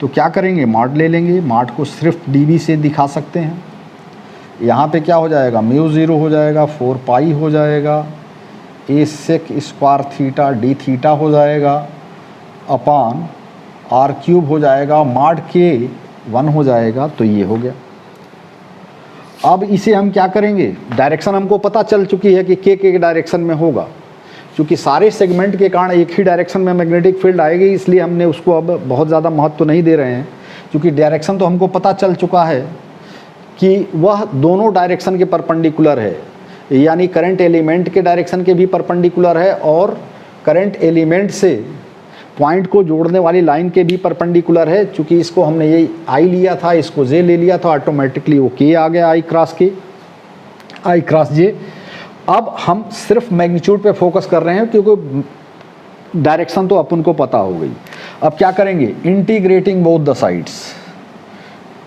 तो क्या करेंगे? मॉड ले लेंगे। मॉड को सिर्फ dB से दिखा सकते हैं। यहाँ पे क्या हो जाएगा? μ0 हो जाएगा, 4 पाई हो जाएगा, A sec square theta d theta हो जाएगा अपॉन r क्यूब हो जाएगा, मॉड K 1 हो जाएगा। तो ये हो गया। अब इसे हम क्या करेंगे? डायरेक्शन हमको पता चल चुकी है कि K के डायरेक्शन में होगा, क्योंकि सारे सेगमेंट के कारण एक ही डायरेक्शन में मैग्नेटिक फील्ड आएगी, इसलिए हमने उसको अब बहुत ज़्यादा महत्व तो नहीं दे रहे हैं, क्योंकि डायरेक्शन तो हमको पता चल चुका है कि वह दोनों डायरेक्शन के परपेंडिकुलर है, यानी करंट एलिमेंट के डायरेक्शन के भी परपेंडिकुलर है और करंट एलिमेंट से पॉइंट को जोड़ने वाली लाइन के भी परपेंडिकुलर है। चूँकि इसको हमने ये I लिया था, इसको J ले लिया था, ऑटोमेटिकली वो K आ गया, I क्रॉस J। अब हम सिर्फ मैग्नीट्यूड पे फोकस कर रहे हैं, क्योंकि डायरेक्शन तो अपन को पता हो गई। अब क्या करेंगे? Integrating both the sides,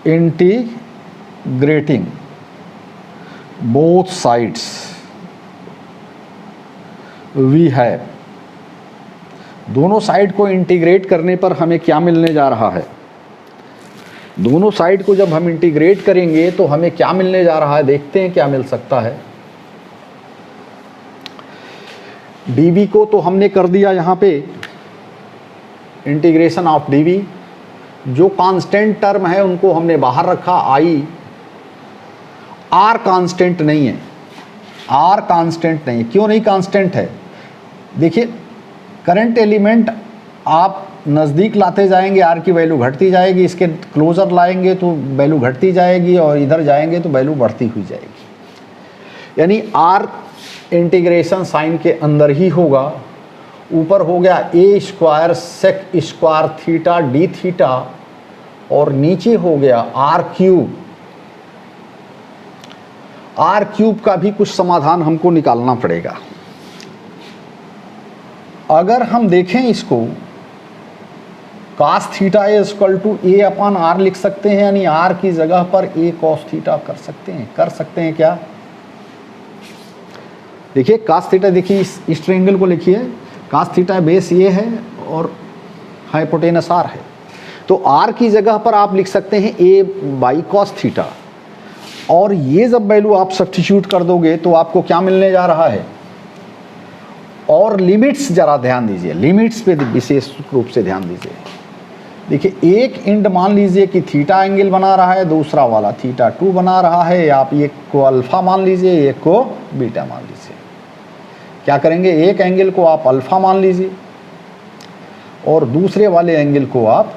integrating both sides we have, दोनों साइड को इंटीग्रेट करने पर हमें क्या मिलने जा रहा है? दोनों साइड को जब हम इंटीग्रेट करेंगे तो हमें क्या मिलने जा रहा है? देखते हैं क्या मिल सकता है। dB को तो हमने कर दिया यहाँ पे इंटीग्रेशन ऑफ dV, जो कांस्टेंट टर्म है उनको हमने बाहर रखा I। R कांस्टेंट नहीं है, R कांस्टेंट नहीं है। क्यों नहीं कांस्टेंट है? देखिए करंट एलिमेंट आप नज़दीक लाते जाएंगे, आर की वैल्यू घटती जाएगी, इसके क्लोज़र लाएंगे तो वैल्यू घटती जाएगी, और इधर जाएंगे तो वैल्यू बढ़ती हुई जाएगी। यानी आर इंटीग्रेशन साइन के अंदर ही होगा। ऊपर हो गया A square sec square theta D theta, और नीचे हो गया आर क्यूब। आर क्यूब का भी कुछ समाधान हमको निकालना पड़ेगा। अगर हम देखें इसको, cos theta is equal to A upon R लिख सकते हैं, यानी आर की जगह पर ए cos थीटा कर सकते हैं क्या? देखिए cos थीटा, देखिए इस ट्रायंगल को लिखिए, cos थीटा बेस ये है और हाइपोटेनस आर है, तो आर की जगह पर आप लिख सकते हैं ए बाई cos थीटा, और ये जब वैल्यू आप सब्स्टिट्यूट कर दोगे तो आपको क्या मिलने जा रहा है। और लिमिट्स जरा ध्यान दीजिए, लिमिट्स पे विशेष रूप से ध्यान दीजिए। देखिए एक एंड मान लीजिए कि थीटा एंगल बना रहा है, दूसरा वाला थीटा 2 बना रहा है, आप एक को अल्फा मान लीजिए, एक को बीटा मान लीजिए। क्या करेंगे, एक एंगल को आप अल्फा मान लीजिए और दूसरे वाले एंगल को आप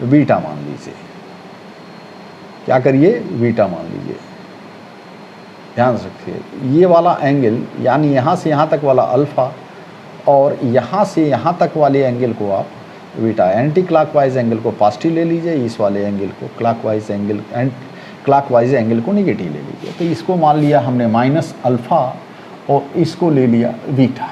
बीटा मान लीजिए। क्या करिए, बीटा मान लीजिए। ध्यान रखिए, ये वाला एंगल यानी यहाँ से यहाँ तक वाला अल्फा, और यहाँ से यहाँ तक वाले एंगल को आप बीटा। एंटी क्लॉकवाइज एंगल को पॉजिटिव ले लीजिए, इस वाले एंगल को क्लॉकवाइज एंगल क्लॉकवाइज एंगल को निगेटिव ले लीजिए। तो इसको मान लिया हमने माइनस अल्फा और इसको ले लिया बीटा।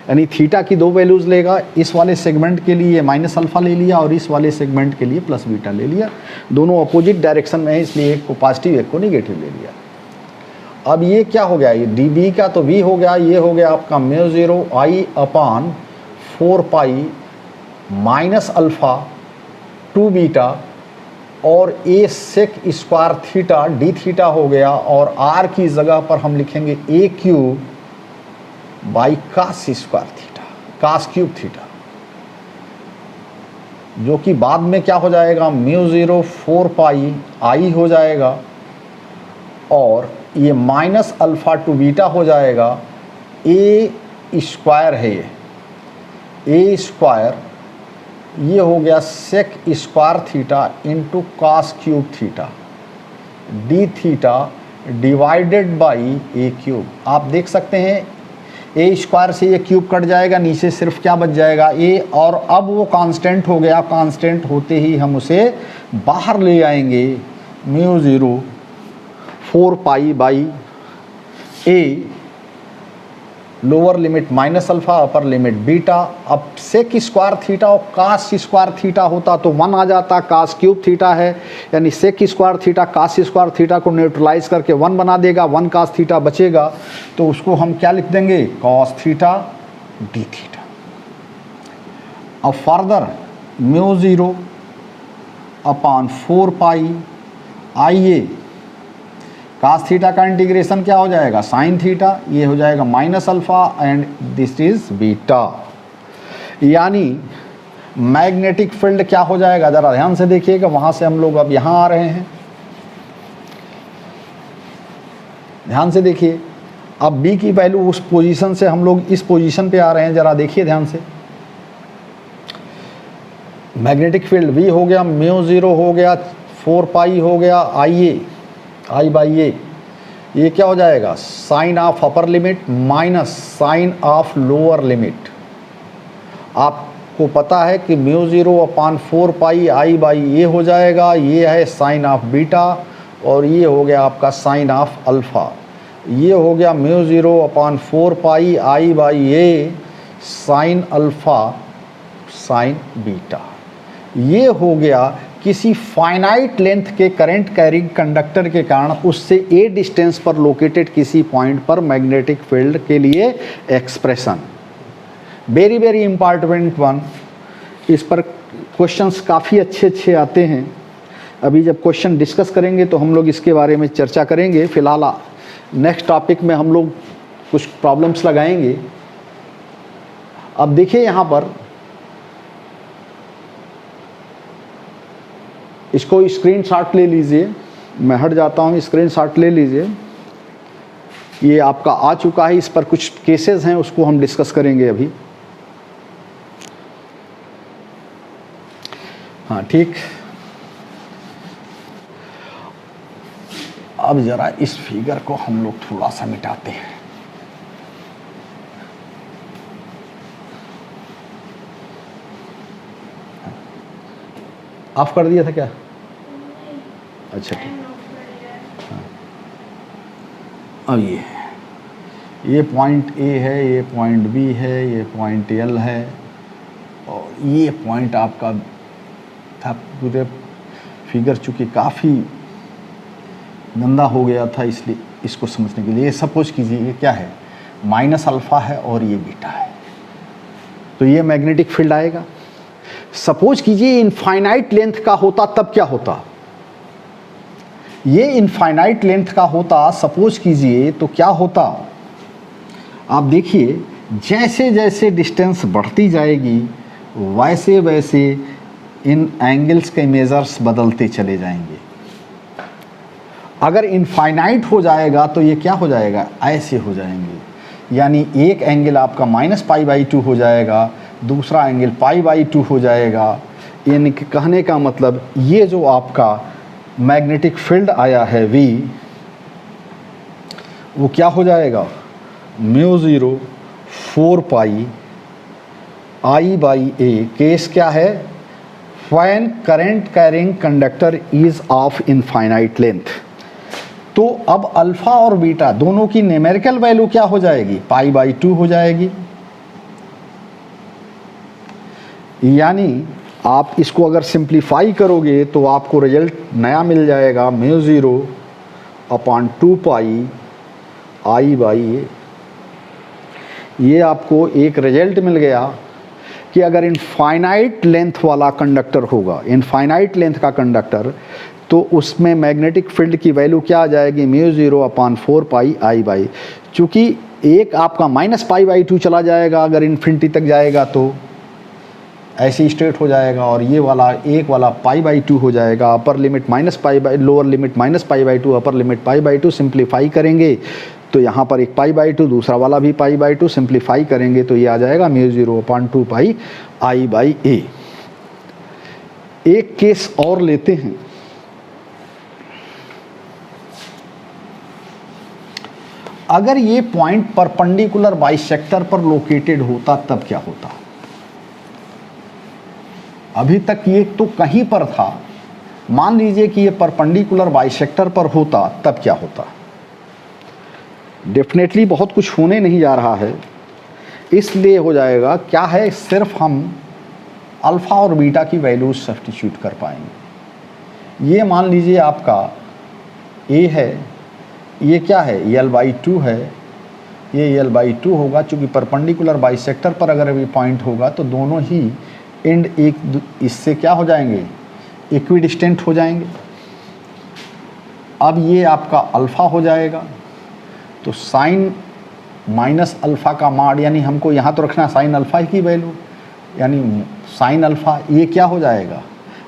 यानी थीटा की दो वैल्यूज़ लेगा, इस वाले सेगमेंट के लिए माइनस अल्फा ले लिया और इस वाले सेगमेंट के लिए प्लस बीटा ले लिया। दोनों अपोजिट डायरेक्शन में है, इसलिए एक को पॉजिटिव एक को निगेटिव ले लिया। अब ये क्या हो गया, ये डी बी का तो वी हो गया, ये हो गया आपका mu 0 I upon 4 pi minus alpha 2 beta, और A sec square theta D theta हो गया, और आर की जगह पर हम लिखेंगे A cube by cos square theta, cos cube theta, जो कि बाद में क्या हो जाएगा, म्यू 0 4 पाई आई हो जाएगा, और ये माइनस अल्फा 2 बीटा हो जाएगा। ए स्क्वायर है ये, ए स्क्वायर ये हो गया sec square theta into cos cube theta D theta divided by A cube. आप देख सकते हैं ए स्क्वायर से ये क्यूब कट जाएगा, नीचे सिर्फ क्या बच जाएगा, ए, और अब वो कांस्टेंट हो गया। कांस्टेंट होते ही हम उसे बाहर ले आएंगे, mu 0 4 pi by A, lower limit minus alpha, upper limit beta. अब सेक स्क्वायर थीटा और कास स्क्वायर थीटा होता तो 1 आ जाता, कास क्यूब थीटा है, यानी sec square theta cos square theta को न्यूट्रलाइज करके 1 बना देगा, 1 कास थीटा बचेगा, तो उसको हम क्या लिख देंगे, कॉस थीटा डी थीटा। अब फर्दर म्यू 0 अपान 4 पाई आई ए, कास थीटा का इंटीग्रेशन क्या हो जाएगा, साइन थीटा, ये हो जाएगा minus alpha and this is beta. यानी मैग्नेटिक फील्ड क्या हो जाएगा, जरा ध्यान से देखिएगा, वहां से हम लोग अब यहां आ रहे हैं, ध्यान से देखिए। अब बी की वैल्यू उस पोजीशन से हम लोग इस पोजीशन पे आ रहे हैं, जरा देखिए ध्यान से। मैग्नेटिक फील्ड वी हो गया, म्यू 0 हो गया, 4 पाई हो गया आई ए, आई बाई ए, ये क्या हो जाएगा, sine of upper limit minus sine of lower limit. आपको पता है कि mu 0 upon 4 pi I by ए हो जाएगा, ये है साइन ऑफ बीटा, और ये हो गया आपका साइन ऑफ अल्फा। ये हो गया mu 0 upon 4 pi I by A sine alpha sign beta. ये हो गया किसी फाइनाइट लेंथ के करंट कैरिंग कंडक्टर के कारण उससे ए डिस्टेंस पर लोकेटेड किसी पॉइंट पर मैग्नेटिक फील्ड के लिए expression. Very very important one, इस पर क्वेश्चंस काफ़ी अच्छे आते हैं। अभी जब क्वेश्चन डिस्कस करेंगे तो हम लोग इसके बारे में चर्चा करेंगे। फिलहाल नेक्स्ट टॉपिक में हम लोग कुछ प्रॉब्लम्स लगाएंगे। अब देखिए यहाँ पर, इसको स्क्रीनशॉट ले लीजिए, मैं हट जाता हूँ, स्क्रीनशॉट ले लीजिए। ये आपका आ चुका है, इस पर कुछ केसेस हैं उसको हम डिस्कस करेंगे अभी। हाँ ठीक, अब जरा इस फिगर को हम लोग थोड़ा सा मिटाते हैं। ऑफ कर दिया था क्या? अच्छा ठीक। हाँ। अब ये पॉइंट ए है, ये पॉइंट बी है, ये पॉइंट एल है, और ये पॉइंट आपका था। पूरे फिगर चूँकि काफ़ी गंदा हो गया था, इसलिए इसको समझने के लिए सपोज कीजिए ये क्या है, माइनस अल्फ़ा है और ये बीटा है, तो ये मैग्नेटिक फील्ड आएगा। सपोज कीजिए इनफाइनाइट लेंथ का होता तब क्या होता, ये इनफाइनाइट लेंथ का होता सपोज कीजिए तो क्या होता। आप देखिए जैसे जैसे डिस्टेंस बढ़ती जाएगी वैसे वैसे इन एंगल्स के मेजर्स बदलते चले जाएंगे। अगर इनफाइनाइट हो जाएगा तो ये क्या हो जाएगा, ऐसे हो जाएंगे, यानी एक एंगल आपका -π/2 हो जाएगा, दूसरा एंगल π/2 हो जाएगा। यानी कि कहने का मतलब ये जो आपका मैग्नेटिक फील्ड आया है V, वो क्या हो जाएगा, μ0 4π I/A। केस क्या है, when current carrying conductor is of infinite length. तो अब अल्फा और बीटा दोनों की न्यूमेरिकल वैल्यू क्या हो जाएगी, π/2 हो जाएगी। यानी आप इसको अगर सिंप्लीफाई करोगे तो आपको रिजल्ट नया मिल जाएगा, μ0 अपॉन 2π I/A। ये आपको एक रिजल्ट मिल गया कि अगर इनफाइनाइट लेंथ वाला कंडक्टर होगा, इनफाइनाइट लेंथ का कंडक्टर, तो उसमें मैग्नेटिक फील्ड की वैल्यू क्या आ जाएगी, μ0 अपॉन 4π I/A। चूँकि एक आपका -π/2 चला जाएगा, अगर इन्फिनिटी तक जाएगा तो ऐसे स्ट्रेट हो जाएगा, और ये वाला एक वाला π/2 हो जाएगा। Upper limit lower limit -π/2, upper limit π/2। Simplify करेंगे तो यहाँ पर एक π/2, दूसरा वाला भी π/2। सिंप्लीफाई करेंगे तो ये आ जाएगा μ0 अपॉन 2π I/A। एक केस और लेते हैं। अगर ये पॉइंट परपेंडिकुलर बाइसेक्टर पर लोकेटेड होता तब क्या होता। अभी तक ये तो कहीं पर था, मान लीजिए कि ये परपेंडिकुलर बाइसेक्टर पर होता तब क्या होता। डेफिनेटली बहुत कुछ होने नहीं जा रहा है, इसलिए हो जाएगा क्या है, सिर्फ हम अल्फ़ा और बीटा की वैल्यूज सब्स्टिट्यूट कर पाएंगे। ये मान लीजिए आपका ए है, ये क्या है, L/2 है, ये L/2 होगा। चूँकि परपेंडिकुलर बाइसेक्टर पर अगर अभी पॉइंट होगा तो दोनों ही एंड एक इससे क्या हो जाएंगे, इक्विडिस्टेंट हो जाएंगे। अब ये आपका अल्फ़ा हो जाएगा, तो साइन माइनस अल्फ़ा का माड, यानी हमको यहाँ तो रखना साइन अल्फ़ा की वैल्यू, यानी साइन अल्फ़ा, ये क्या हो जाएगा,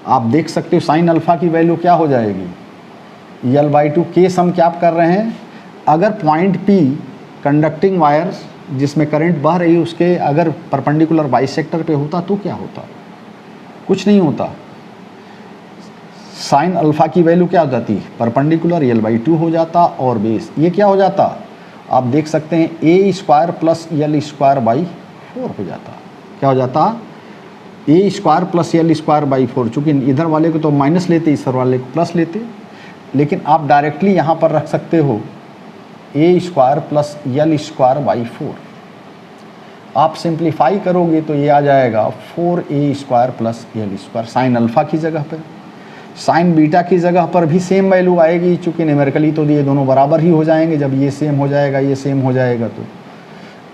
आप देख सकते हो साइन अल्फ़ा की वैल्यू क्या हो जाएगी, L/2। केस हम क्या कर रहे हैं, अगर पॉइंट P कंडक्टिंग वायर्स जिसमें करंट बह रही है उसके अगर परपेंडिकुलर बाइसेक्टर पे होता तो क्या होता, कुछ नहीं होता। साइन अल्फ़ा की वैल्यू क्या हो जाती, परपेंडिकुलर L/2 हो जाता, और बेस ये क्या हो जाता, आप देख सकते हैं A² प्लस L²/4 हो जाता। क्या हो जाता, A² प्लस L²/4। चूँकि इधर वाले को तो माइनस लेते, इस वाले को प्लस लेते, लेकिन आप डायरेक्टली यहाँ पर रख सकते हो A² प्लस L²/4। आप सिंप्लीफाई करोगे तो ये आ जाएगा 4A² plus L²। Sine alpha की जगह पर, साइन बीटा की जगह पर भी सेम वैल्यू आएगी, चूँकि न्यूमेरिकली तो ये दोनों बराबर ही हो जाएंगे। जब ये सेम हो जाएगा, ये सेम हो जाएगा,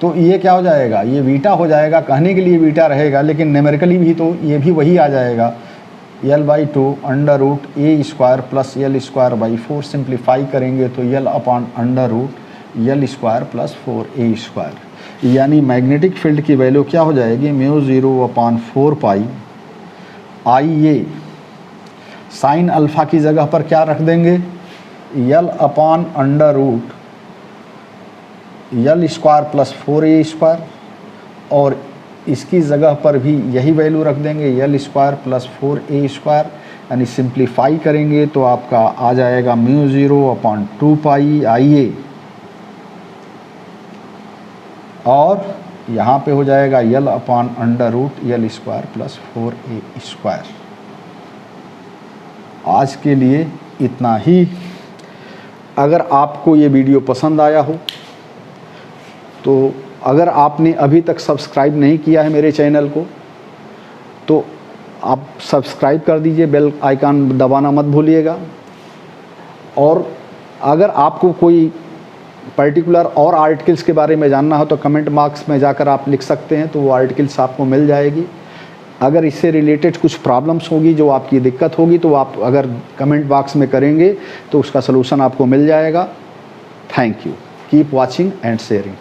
तो ये क्या हो जाएगा, ये बीटा हो जाएगा। कहने के लिए बीटा रहेगा, लेकिन न्यूमेरिकली भी तो ये भी वही आ जाएगा, L/2 √A² plus L²/4। Simplify करेंगे तो L upon √L² plus 4A²। यानी मैग्नेटिक फील्ड की वैल्यू क्या हो जाएगी, μ0 अपॉन 4π IA। साइन अल्फ़ा की जगह पर क्या रख देंगे, L अपॉन यल स्क्वायर प्लस 4a स्क्वायर, और इसकी जगह पर भी यही वैल्यू रख देंगे, यल स्क्वायर प्लस 4a स्क्वायर, यानी सिंप्लीफाई करेंगे तो आपका आ जाएगा μ0/2 पाई IA, और यहाँ पे हो जाएगा L/√L square plus 4a square. आज के लिए इतना ही। अगर आपको ये वीडियो पसंद आया हो तो अगर आपने अभी तक सब्सक्राइब नहीं किया है मेरे चैनल को तो आप सब्सक्राइब कर दीजिए, बेल आइकन दबाना मत भूलिएगा। और अगर आपको कोई पर्टिकुलर और आर्टिकल्स के बारे में जानना हो तो कमेंट बॉक्स में जाकर आप लिख सकते हैं, तो वो आर्टिकल्स आपको मिल जाएगी। अगर इससे रिलेटेड कुछ प्रॉब्लम्स होगी, जो आपकी दिक्कत होगी, तो आप अगर कमेंट बॉक्स में करेंगे तो उसका सलूशन आपको मिल जाएगा। Thank you, keep watching and sharing.